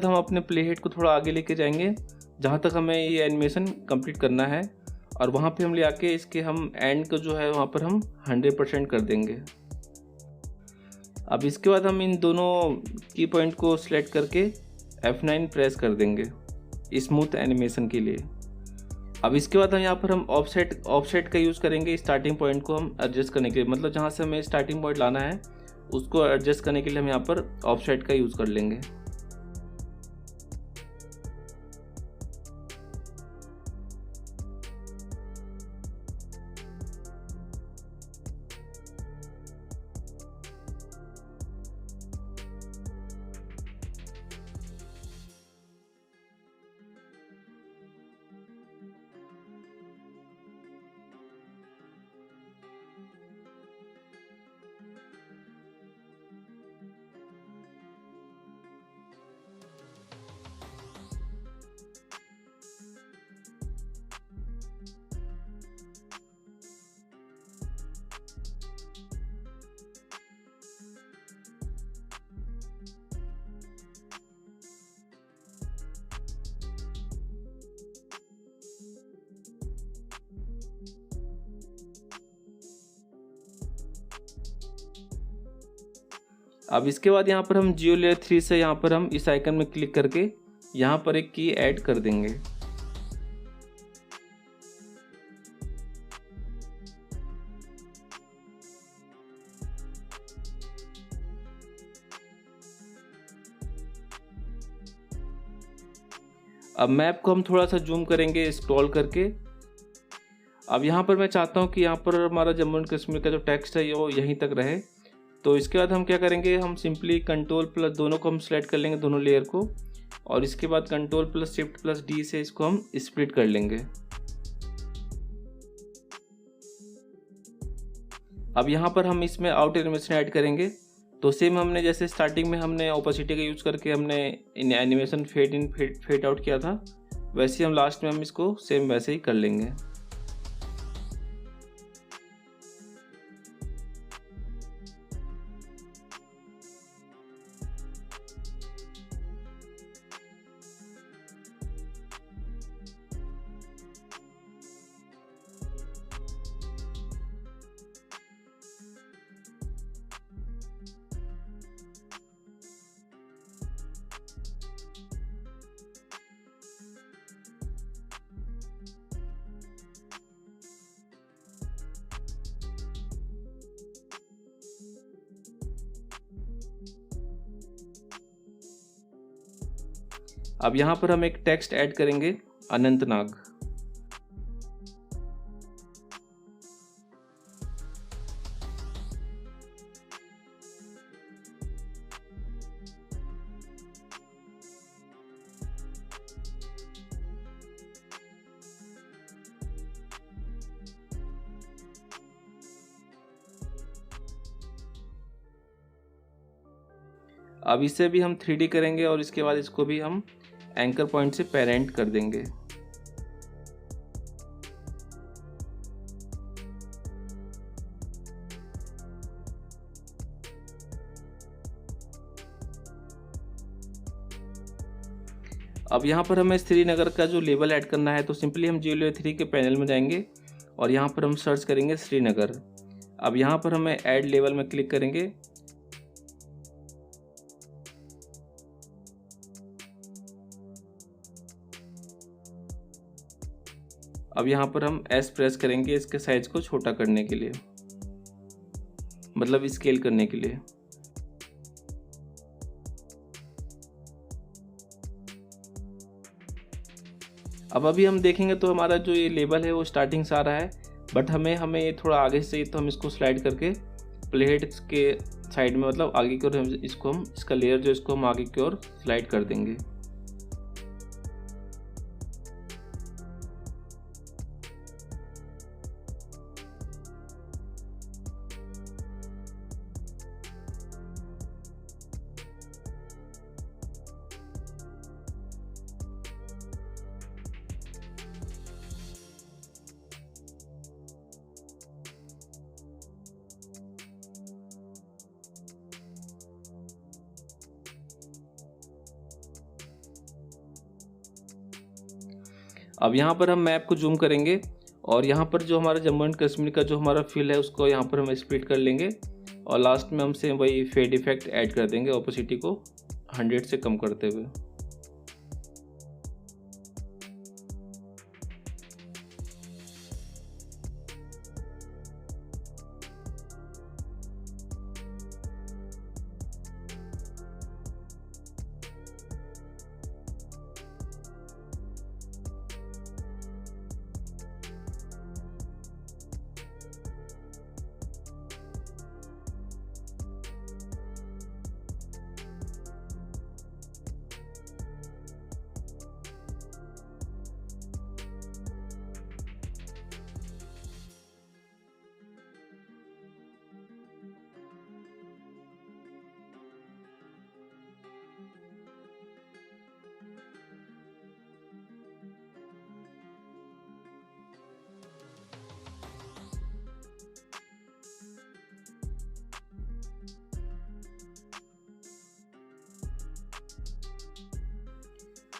Speaker 1: हम अपने प्लेहेड को थोड़ा आगे लेके जाएंगे जहाँ तक हमें ये एनिमेशन कंप्लीट करना है और वहाँ पे हम ले आके इसके हम एंड को जो है वहाँ पर हम 100% कर देंगे। अब इसके बाद हम इन दोनों की पॉइंट को सिलेक्ट करके F9 प्रेस कर देंगे स्मूथ एनिमेशन के लिए। अब इसके बाद हम यहाँ पर हम ऑफसेट का यूज़ करेंगे स्टार्टिंग पॉइंट को हम एडजस्ट करने के लिए, मतलब जहाँ से हमें स्टार्टिंग पॉइंट लाना है उसको एडजस्ट करने के लिए हम यहाँ पर ऑफसेट का यूज़ कर लेंगे। अब इसके बाद यहाँ पर हम जियो लेयर 3 से यहाँ पर हम इस आइकन में क्लिक करके यहाँ पर एक की ऐड कर देंगे। अब मैप को हम थोड़ा सा जूम करेंगे स्क्रॉल करके। अब यहाँ पर मैं चाहता हूँ कि यहाँ पर हमारा जम्मू एंड कश्मीर का जो टेक्स्ट है वो यहीं तक रहे। तो इसके बाद हम क्या करेंगे, हम सिंपली कंट्रोल प्लस दोनों को हम सेलेक्ट कर लेंगे, दोनों लेयर को, और इसके बाद control plus shift plus D से इसको हम स्प्लिट कर लेंगे। अब यहाँ पर हम इसमें आउट एनिमेशन ऐड करेंगे। तो सेम हमने जैसे स्टार्टिंग में हमने ओपेसिटी का यूज़ करके हमने animation fade in fade out किया था, वैसे ही हम लास्ट में हम इसको सेम वैसे ही कर लेंगे। अब यहाँ पर हम एक टेक्स्ट ऐड करेंगे, अनंतनाग। अब इसे भी हम 3D करेंगे और इसके बाद इसको भी हम एंकर पॉइंट से पेरेंट कर देंगे। अब यहाँ पर हमें श्रीनगर का जो लेबल ऐड करना है, तो सिंपली हम जियो लेयर 3 के पैनल में जाएंगे और यहाँ पर हम सर्च करेंगे श्रीनगर। अब यहाँ पर हमें ऐड लेबल में क्लिक करेंगे। अब यहाँ पर हम S प्रेस करेंगे इसके साइज को छोटा करने के लिए, मतलब स्केल करने के लिए। अब अभी हम देखेंगे तो हमारा जो ये लेबल है वो स्टार्टिंग से आ रहा है, बट हमें ये थोड़ा आगे से, तो हम इसको स्लाइड करके प्लेट के साइड में, मतलब आगे की ओर हम इसका लेयर जो इसको हम आगे की ओर स्लाइड कर देंगे। अब यहाँ पर हम मैप को जूम करेंगे और यहाँ पर जो हमारा जम्मू एंड कश्मीर का जो हमारा फील है उसको यहाँ पर हम स्प्लिट कर लेंगे और लास्ट में हम से वही फेड इफेक्ट ऐड कर देंगे, ओपेसिटी को 100 से कम करते हुए।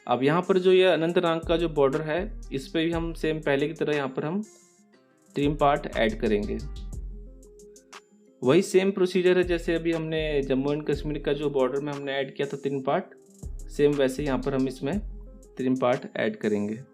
Speaker 1: अब यहाँ पर जो ये अनंतनाग का जो बॉर्डर है, इस पे भी हम सेम पहले की तरह यहाँ पर हम ट्रिम पार्ट ऐड करेंगे। वही सेम प्रोसीजर है जैसे अभी हमने जम्मू एंड कश्मीर का जो बॉर्डर में हमने ऐड किया था 3 पार्ट, सेम वैसे यहाँ पर हम इसमें 3 पार्ट ऐड करेंगे।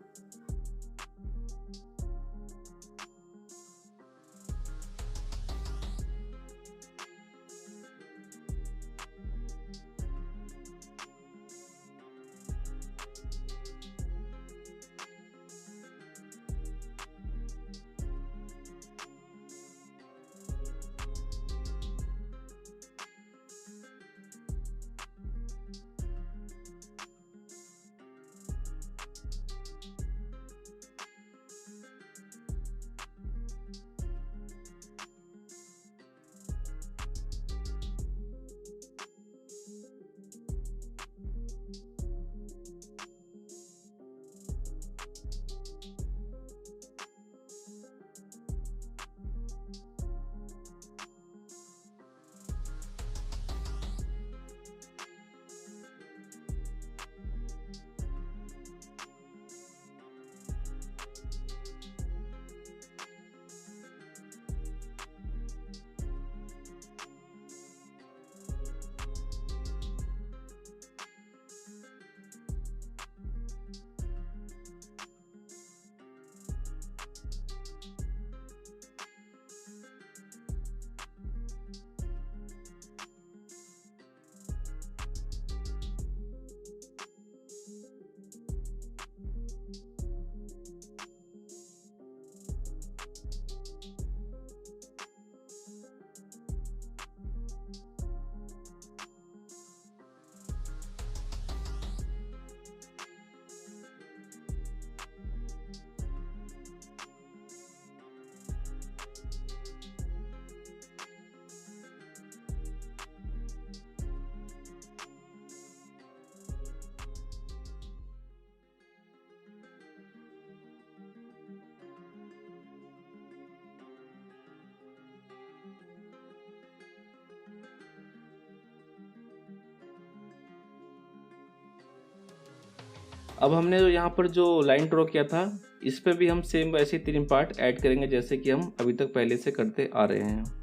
Speaker 1: अब हमने यहाँ पर जो लाइन ड्रॉ किया था इस पे भी हम सेम वैसे 3 पार्ट ऐड करेंगे जैसे कि हम अभी तक पहले से करते आ रहे हैं।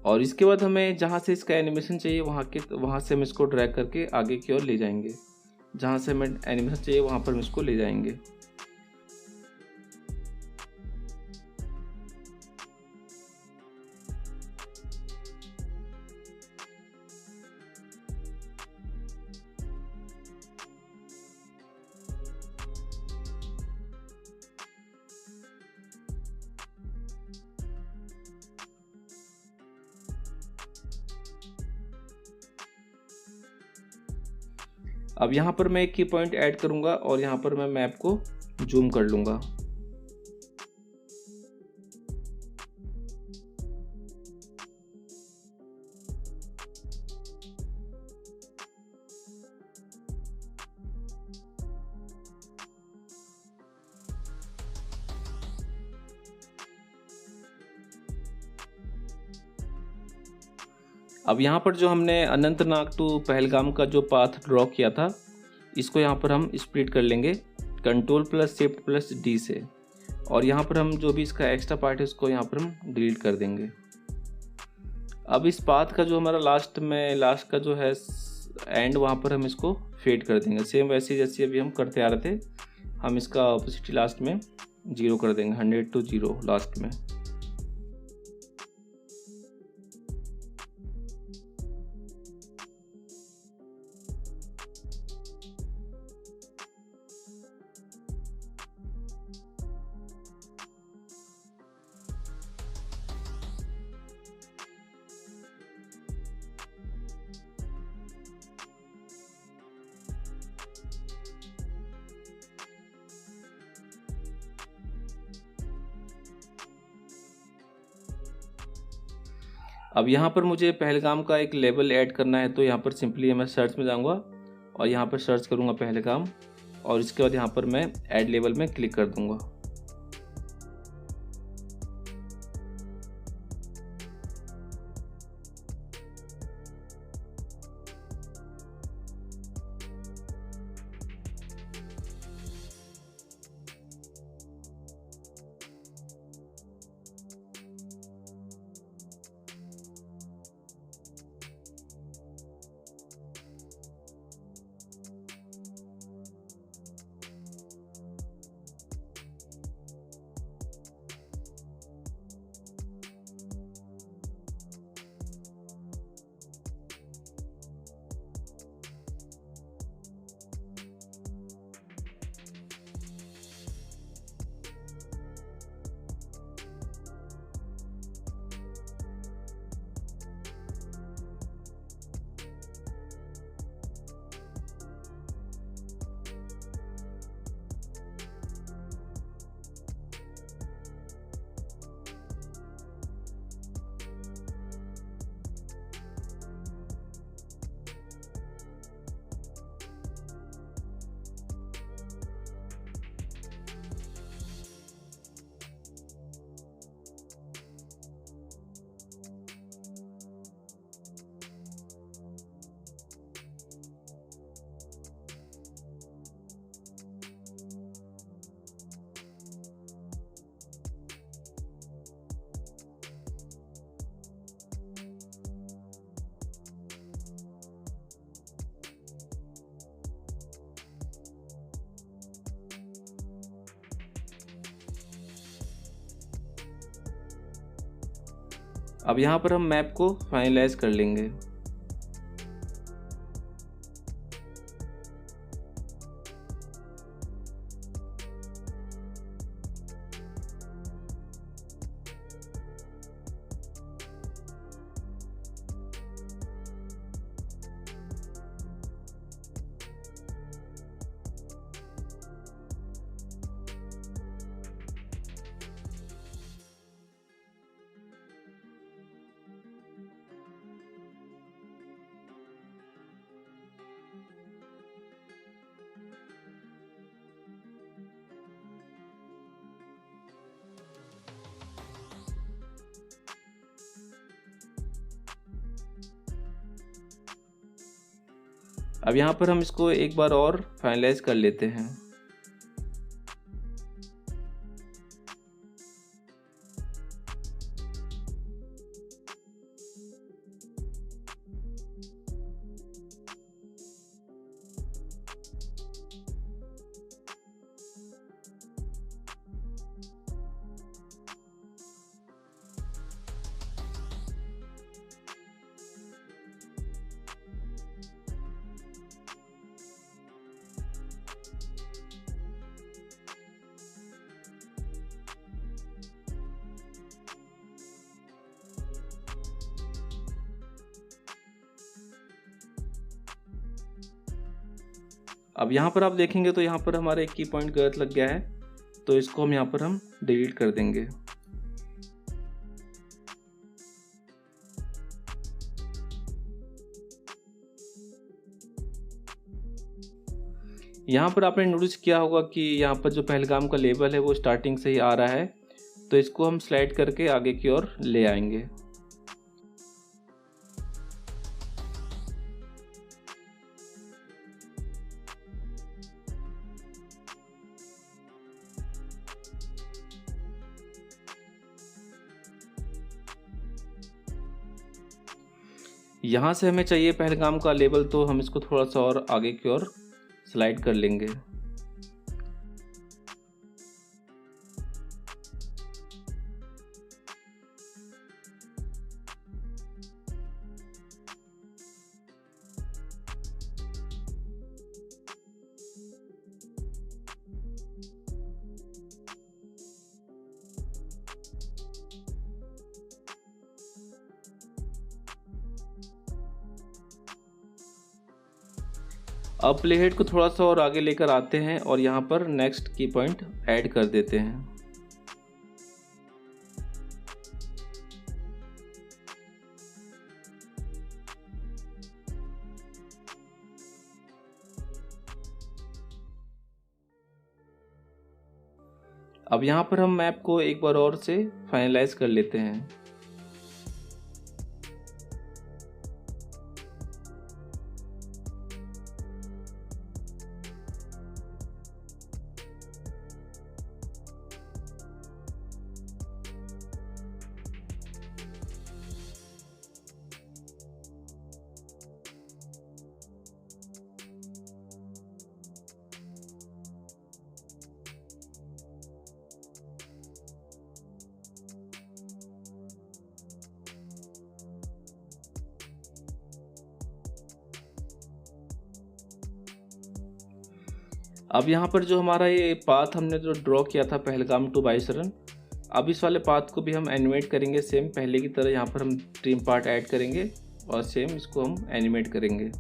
Speaker 1: और इसके बाद हमें जहाँ से इसका एनिमेशन चाहिए वहाँ से हम इसको ड्रैग करके आगे की ओर ले जाएंगे। जहाँ से हमें एनिमेशन चाहिए वहाँ पर हम इसको ले जाएंगे। अब यहाँ पर मैं एक की पॉइंट ऐड करूँगा और यहाँ पर मैं मैप को जूम कर लूँगा। अब यहाँ पर जो हमने अनंतनाग टू पहलगाम का जो पाथ ड्रॉ किया था इसको यहाँ पर हम स्प्लिट कर लेंगे Ctrl+Shift+D से, और यहाँ पर हम जो भी इसका एक्स्ट्रा पार्ट है उसको यहाँ पर हम डिलीट कर देंगे। अब इस पाथ का जो हमारा लास्ट का जो है एंड वहाँ पर हम इसको फेड कर देंगे। सेम वैसे जैसे अभी हम करते आ रहे थे, हम इसका ऑपोसिटी लास्ट में 0 कर देंगे, 100 to 0 लास्ट में। अब यहाँ पर मुझे पहलगाम का एक लेबल ऐड करना है, तो यहाँ पर सिंपली मैं सर्च में जाऊँगा और यहाँ पर सर्च करूँगा पहलगाम, और इसके बाद यहाँ पर मैं ऐड लेबल में क्लिक कर दूँगा। अब यहाँ पर हम मैप को फाइनलाइज कर लेंगे। अब यहाँ पर हम इसको एक बार और फाइनलाइज कर लेते हैं। अब यहाँ पर आप देखेंगे तो यहाँ पर हमारा एक की पॉइंट गलत लग गया है, तो इसको हम यहाँ पर हम डिलीट कर देंगे। यहाँ पर आपने नोटिस किया होगा कि यहाँ पर जो पहलगाम का लेबल है वो स्टार्टिंग से ही आ रहा है, तो इसको हम स्लाइड करके आगे की ओर ले आएंगे। यहाँ से हमें चाहिए पहलगाम का लेबल, तो हम इसको थोड़ा सा और आगे की ओर स्लाइड कर लेंगे। अब प्लेहेड को थोड़ा सा और आगे लेकर आते हैं और यहाँ पर नेक्स्ट की पॉइंट ऐड कर देते हैं। अब यहाँ पर हम मैप को एक बार और से फाइनलाइज कर लेते हैं। अब यहाँ पर जो हमारा ये पाथ हमने जो ड्रॉ किया था पहलगाम टू बाईसरन, अब इस वाले पाथ को भी हम एनिमेट करेंगे सेम पहले की तरह। यहाँ पर हम ट्रिम पार्ट ऐड करेंगे और सेम इसको हम एनिमेट करेंगे।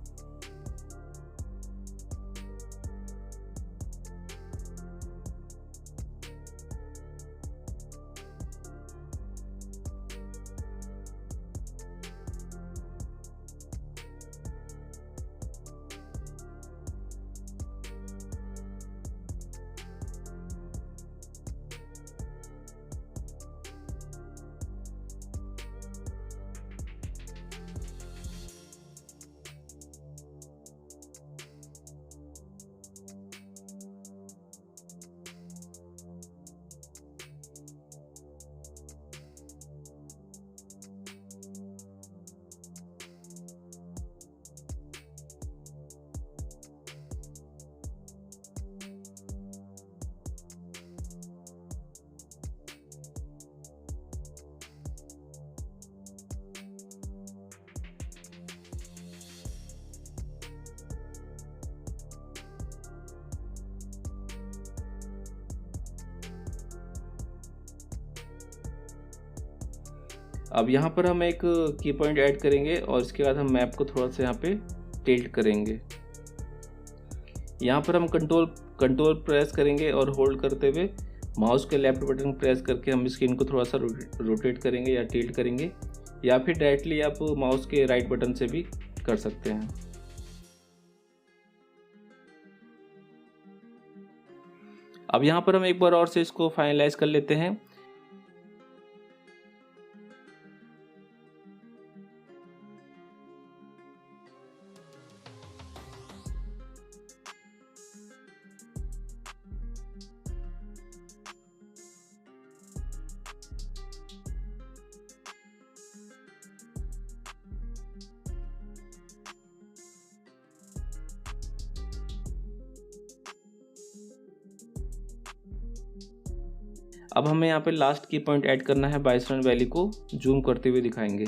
Speaker 1: अब यहाँ पर हम एक की पॉइंट ऐड करेंगे और इसके बाद हम मैप को थोड़ा सा यहाँ पे टिल्ट करेंगे। यहाँ पर हम कंट्रोल प्रेस करेंगे और होल्ड करते हुए माउस के लेफ्ट बटन प्रेस करके हम स्क्रीन को थोड़ा सा रोटेट करेंगे या टिल्ट करेंगे, या फिर डायरेक्टली आप माउस के राइट बटन से भी कर सकते हैं। अब यहाँ पर हम एक बार और से इसको फाइनलाइज कर लेते हैं। अब हमें यहाँ पे लास्ट की पॉइंट ऐड करना है, बाइसरन वैली को जूम करते हुए दिखाएंगे।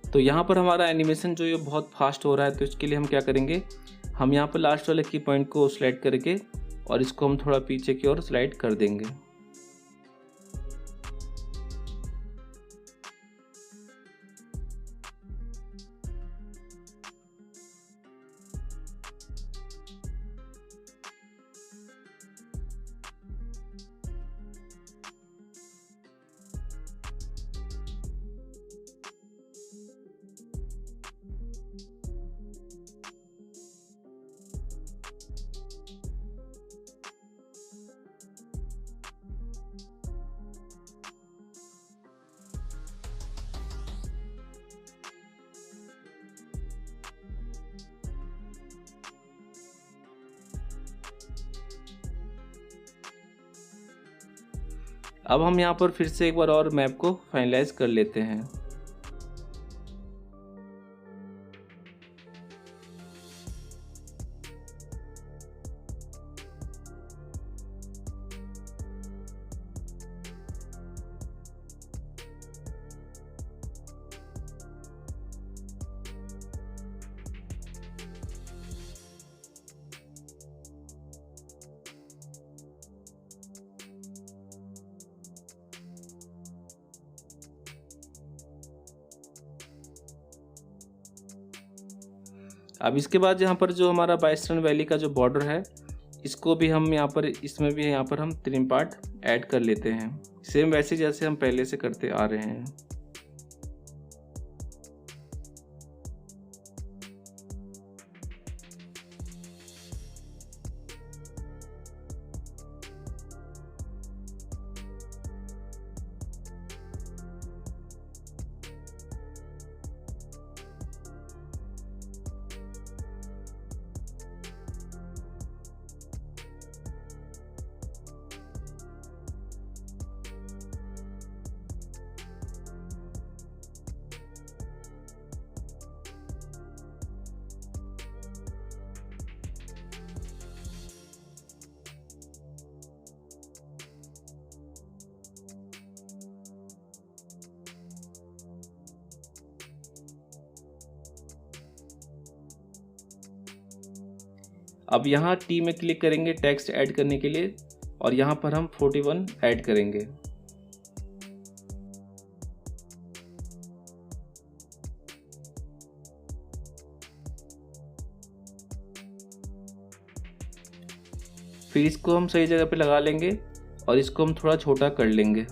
Speaker 1: तो यहाँ पर हमारा एनिमेशन जो ये बहुत फास्ट हो रहा है, तो इसके लिए हम क्या करेंगे, हम यहाँ पर लास्ट वाले की पॉइंट को स्लाइड करके और इसको हम थोड़ा पीछे की ओर स्लाइड कर देंगे। अब हम यहाँ पर फिर से एक बार और मैप को फाइनलाइज कर लेते हैं। अब इसके बाद यहाँ पर जो हमारा बाइसरन वैली का जो बॉर्डर है, इसको भी हम यहाँ पर, इसमें भी यहाँ पर हम ट्रिम पार्ट ऐड कर लेते हैं, सेम वैसे जैसे हम पहले से करते आ रहे हैं। अब यहाँ टी में क्लिक करेंगे टेक्स्ट ऐड करने के लिए और यहाँ पर हम 41 ऐड करेंगे। फिर इसको हम सही जगह पे लगा लेंगे और इसको हम थोड़ा छोटा कर लेंगे।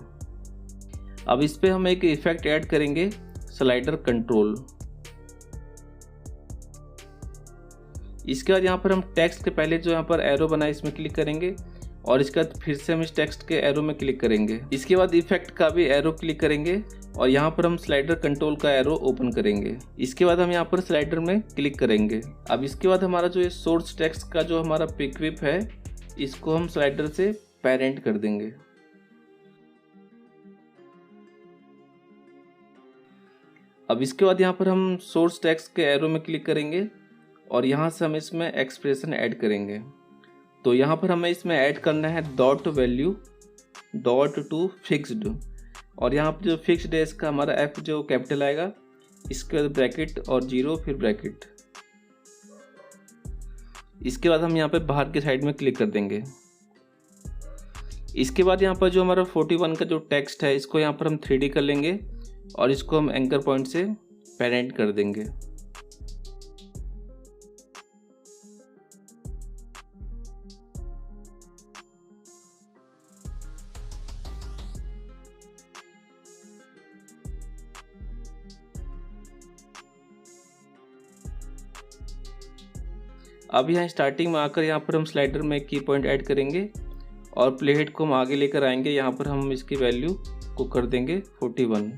Speaker 1: अब इस पे हम एक इफेक्ट ऐड करेंगे स्लाइडर कंट्रोल। इसके बाद यहाँ पर हम टेक्स्ट के पहले जो यहाँ पर एरो बना है इसमें क्लिक करेंगे और इसके बाद फिर से हम इस टेक्स्ट के एरो में क्लिक करेंगे। इसके बाद इफेक्ट का भी एरो क्लिक करेंगे और यहाँ पर हम स्लाइडर कंट्रोल का एरो ओपन करेंगे। इसके बाद हम यहाँ पर स्लाइडर में क्लिक करेंगे। अब इसके बाद हमारा जो ये सोर्स टेक्स्ट का जो हमारा पिक विप है इसको हम स्लाइडर से पेरेंट कर देंगे। अब इसके बाद यहाँ पर हम सोर्स टेक्स्ट के एरो में क्लिक करेंगे और यहाँ से हम इसमें एक्सप्रेशन ऐड करेंगे। तो यहाँ पर हमें इसमें ऐड करना है dot value dot to fixed और यहाँ पर जो फिक्स्ड है इसका हमारा एफ जो कैपिटल आएगा, इसके बाद ब्रैकेट और 0 फिर ब्रैकेट। इसके बाद हम यहाँ पे बाहर की साइड में क्लिक कर देंगे। इसके बाद यहाँ पर जो हमारा 41 का जो टेक्स्ट है इसको यहाँ पर हम 3D कर लेंगे और इसको हम एंकर पॉइंट से पेरेंट कर देंगे। अब यहाँ स्टार्टिंग में आकर यहाँ पर हम स्लाइडर में की पॉइंट ऐड करेंगे और प्ले हेड को हम आगे लेकर आएंगे। यहाँ पर हम इसकी वैल्यू को कर देंगे 41।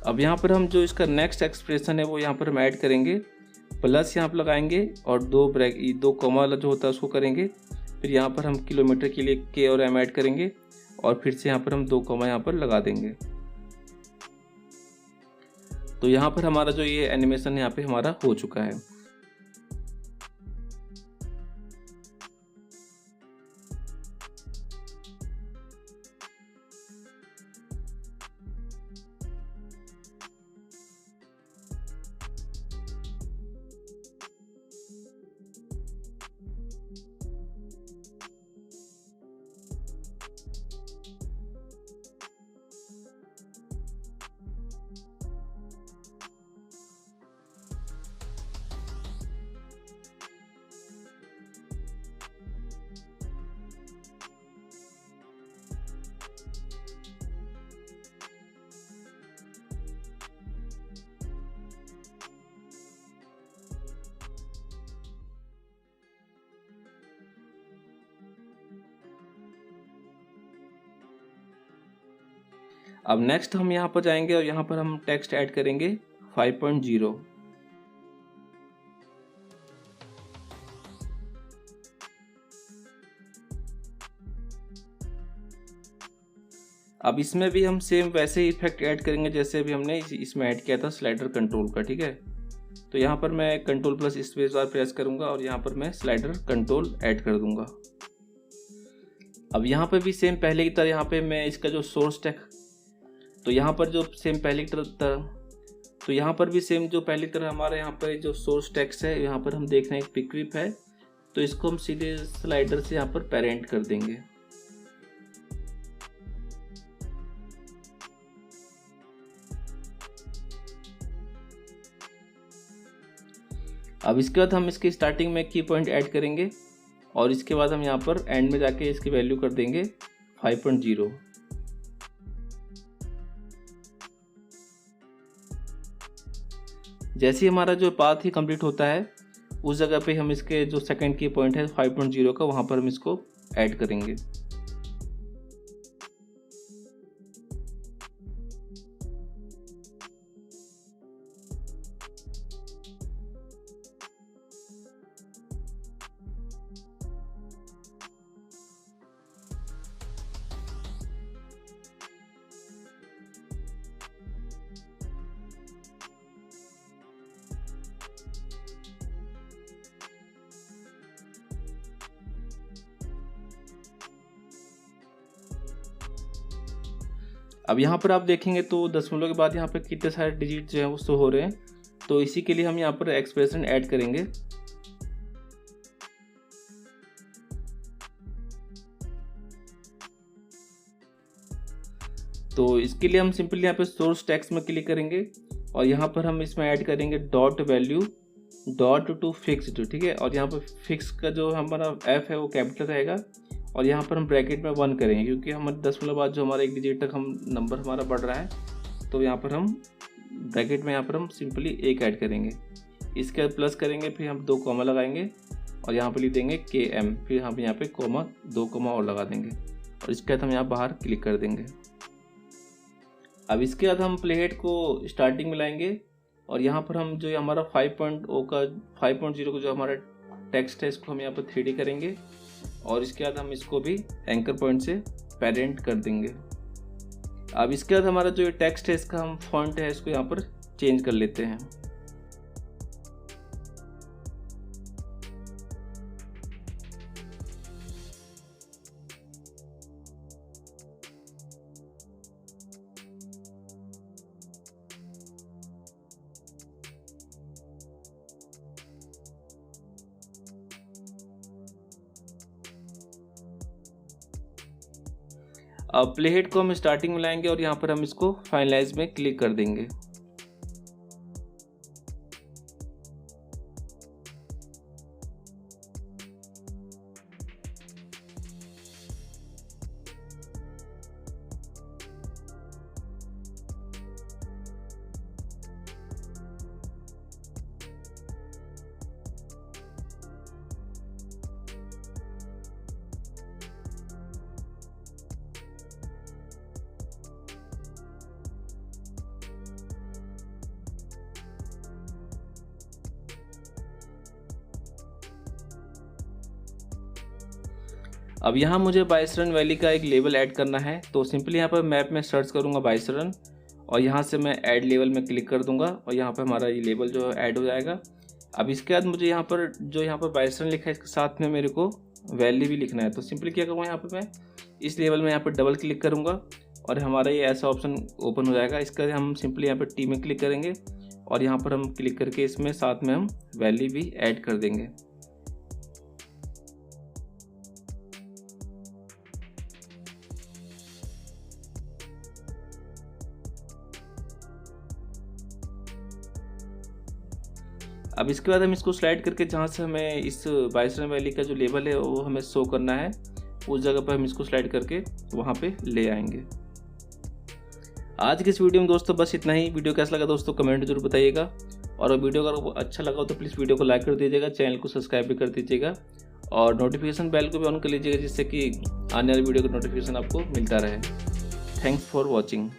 Speaker 1: अब यहाँ पर हम जो इसका नेक्स्ट एक्सप्रेशन है वो यहाँ पर हम ऐड करेंगे, प्लस यहाँ पर लगाएंगे और दो कॉमा वाला जो होता है उसको करेंगे। फिर यहाँ पर हम किलोमीटर के लिए के और एम ऐड करेंगे और फिर से यहाँ पर हम 2 कॉमा यहाँ पर लगा देंगे। तो यहाँ पर हमारा जो ये एनिमेशन यहाँ पे हमारा हो चुका है। अब नेक्स्ट हम यहाँ पर जाएंगे और यहाँ पर हम टेक्स्ट ऐड करेंगे 5.0। अब इसमें भी हम सेम वैसे ही इफेक्ट ऐड करेंगे जैसे अभी हमने इसमें ऐड किया था स्लाइडर कंट्रोल का, ठीक है। तो यहाँ पर मैं control plus space bar press करूंगा और यहाँ पर मैं स्लाइडर कंट्रोल ऐड कर दूंगा। अब यहाँ पर भी सेम पहले की तरह यहाँ पे मैं इसका जो सोर्स टेक्स्ट, तो यहाँ पर जो सेम पहले की तरह, तो यहाँ पर भी सेम जो पहली तरह हमारे यहाँ पर जो सोर्स टेक्स्ट है यहाँ पर हम देख रहे हैं एक पिक विप है, तो इसको हम सीधे स्लाइडर से यहाँ पर पेरेंट कर देंगे। अब इसके बाद हम इसके स्टार्टिंग में की पॉइंट ऐड करेंगे और इसके बाद हम यहाँ पर एंड में जाके इसकी वैल्यू कर देंगे 5.0। जैसे ही हमारा जो पाथ ही कंप्लीट होता है उस जगह पे हम इसके जो सेकंड की पॉइंट है 5.0 का, वहां पर हम इसको ऐड करेंगे। अब यहाँ पर आप देखेंगे तो दशमलव के बाद यहाँ पे कितने सारे डिजिट जो है वो शो हो रहे हैं। तो इसी के लिए हम यहाँ पर एक्सप्रेशन ऐड करेंगे। तो इसके लिए हम सिंपली यहाँ पे सोर्स टेक्स्ट में क्लिक करेंगे और यहाँ पर हम इसमें ऐड करेंगे dot value dot to fixed, ठीक है। और यहाँ पर फिक्स का जो हमारा एफ है वो कैपिटल रहेगा और यहाँ पर हम ब्रैकेट में 1 करेंगे क्योंकि हमारे 10 बाद जो हमारा 1 डिजिट तक हम नंबर हमारा बढ़ रहा है, तो यहाँ पर हम ब्रैकेट में यहाँ पर हम सिंपली 1 ऐड करेंगे। इसके बाद प्लस करेंगे, फिर हम 2 कॉमा लगाएंगे और यहाँ पर लिख देंगे KM, फिर हम यहाँ पे कॉमा 2 कॉमा और लगा देंगे और इसके बाद हम यहाँ बाहर क्लिक कर देंगे। अब इसके बाद हम प्लेहेड को स्टार्टिंग में लाएंगे और यहाँ पर हम जो हमारा 5.0 का 5.0 का जो हमारा टेक्स्ट है इसको हम यहाँ पर 3D करेंगे और इसके बाद हम इसको भी एंकर पॉइंट से पेरेंट कर देंगे। अब इसके बाद हमारा जो टेक्स्ट है इसका हम फॉन्ट है इसको यहाँ पर चेंज कर लेते हैं। अब प्लेहेड को हम स्टार्टिंग में लाएंगे और यहाँ पर हम इसको फाइनलाइज में क्लिक कर देंगे। अब यहाँ मुझे बाइसरन वैली का एक लेवल ऐड करना है, तो सिंपली यहाँ पर मैप में सर्च करूँगा बाइसरन और यहाँ से मैं ऐड लेवल में क्लिक कर दूंगा और यहाँ पर हमारा ये लेवल जो है ऐड हो जाएगा। अब इसके बाद मुझे यहाँ पर बाइसरन लिखा है इसके साथ में मेरे को वैली भी लिखना है, तो सिंपली क्या करूँगा, यहाँ पर मैं इस लेवल में यहाँ पर डबल क्लिक करूँगा और हमारा ये ऐसा ऑप्शन ओपन हो जाएगा। इसका हम सिंपली यहाँ पर टी में क्लिक करेंगे और यहाँ पर हम क्लिक करके इसमें साथ में हम वैली भी ऐड कर देंगे। अब इसके बाद हम इसको स्लाइड करके जहाँ से हमें इस बाइसरन वैली का जो लेवल है वो हमें शो करना है, उस जगह पर हम इसको स्लाइड करके वहाँ पे ले आएंगे। आज के इस वीडियो में दोस्तों बस इतना ही। वीडियो कैसा लगा दोस्तों कमेंट जरूर बताइएगा और वीडियो अगर अच्छा लगा तो प्लीज़ वीडियो को लाइक कर दीजिएगा, चैनल को सब्सक्राइब भी कर दीजिएगा और नोटिफिकेशन बेल को भी ऑन कर लीजिएगा जिससे कि आने वाली वीडियो का नोटिफिकेशन आपको मिलता रहे। Thanks for watching.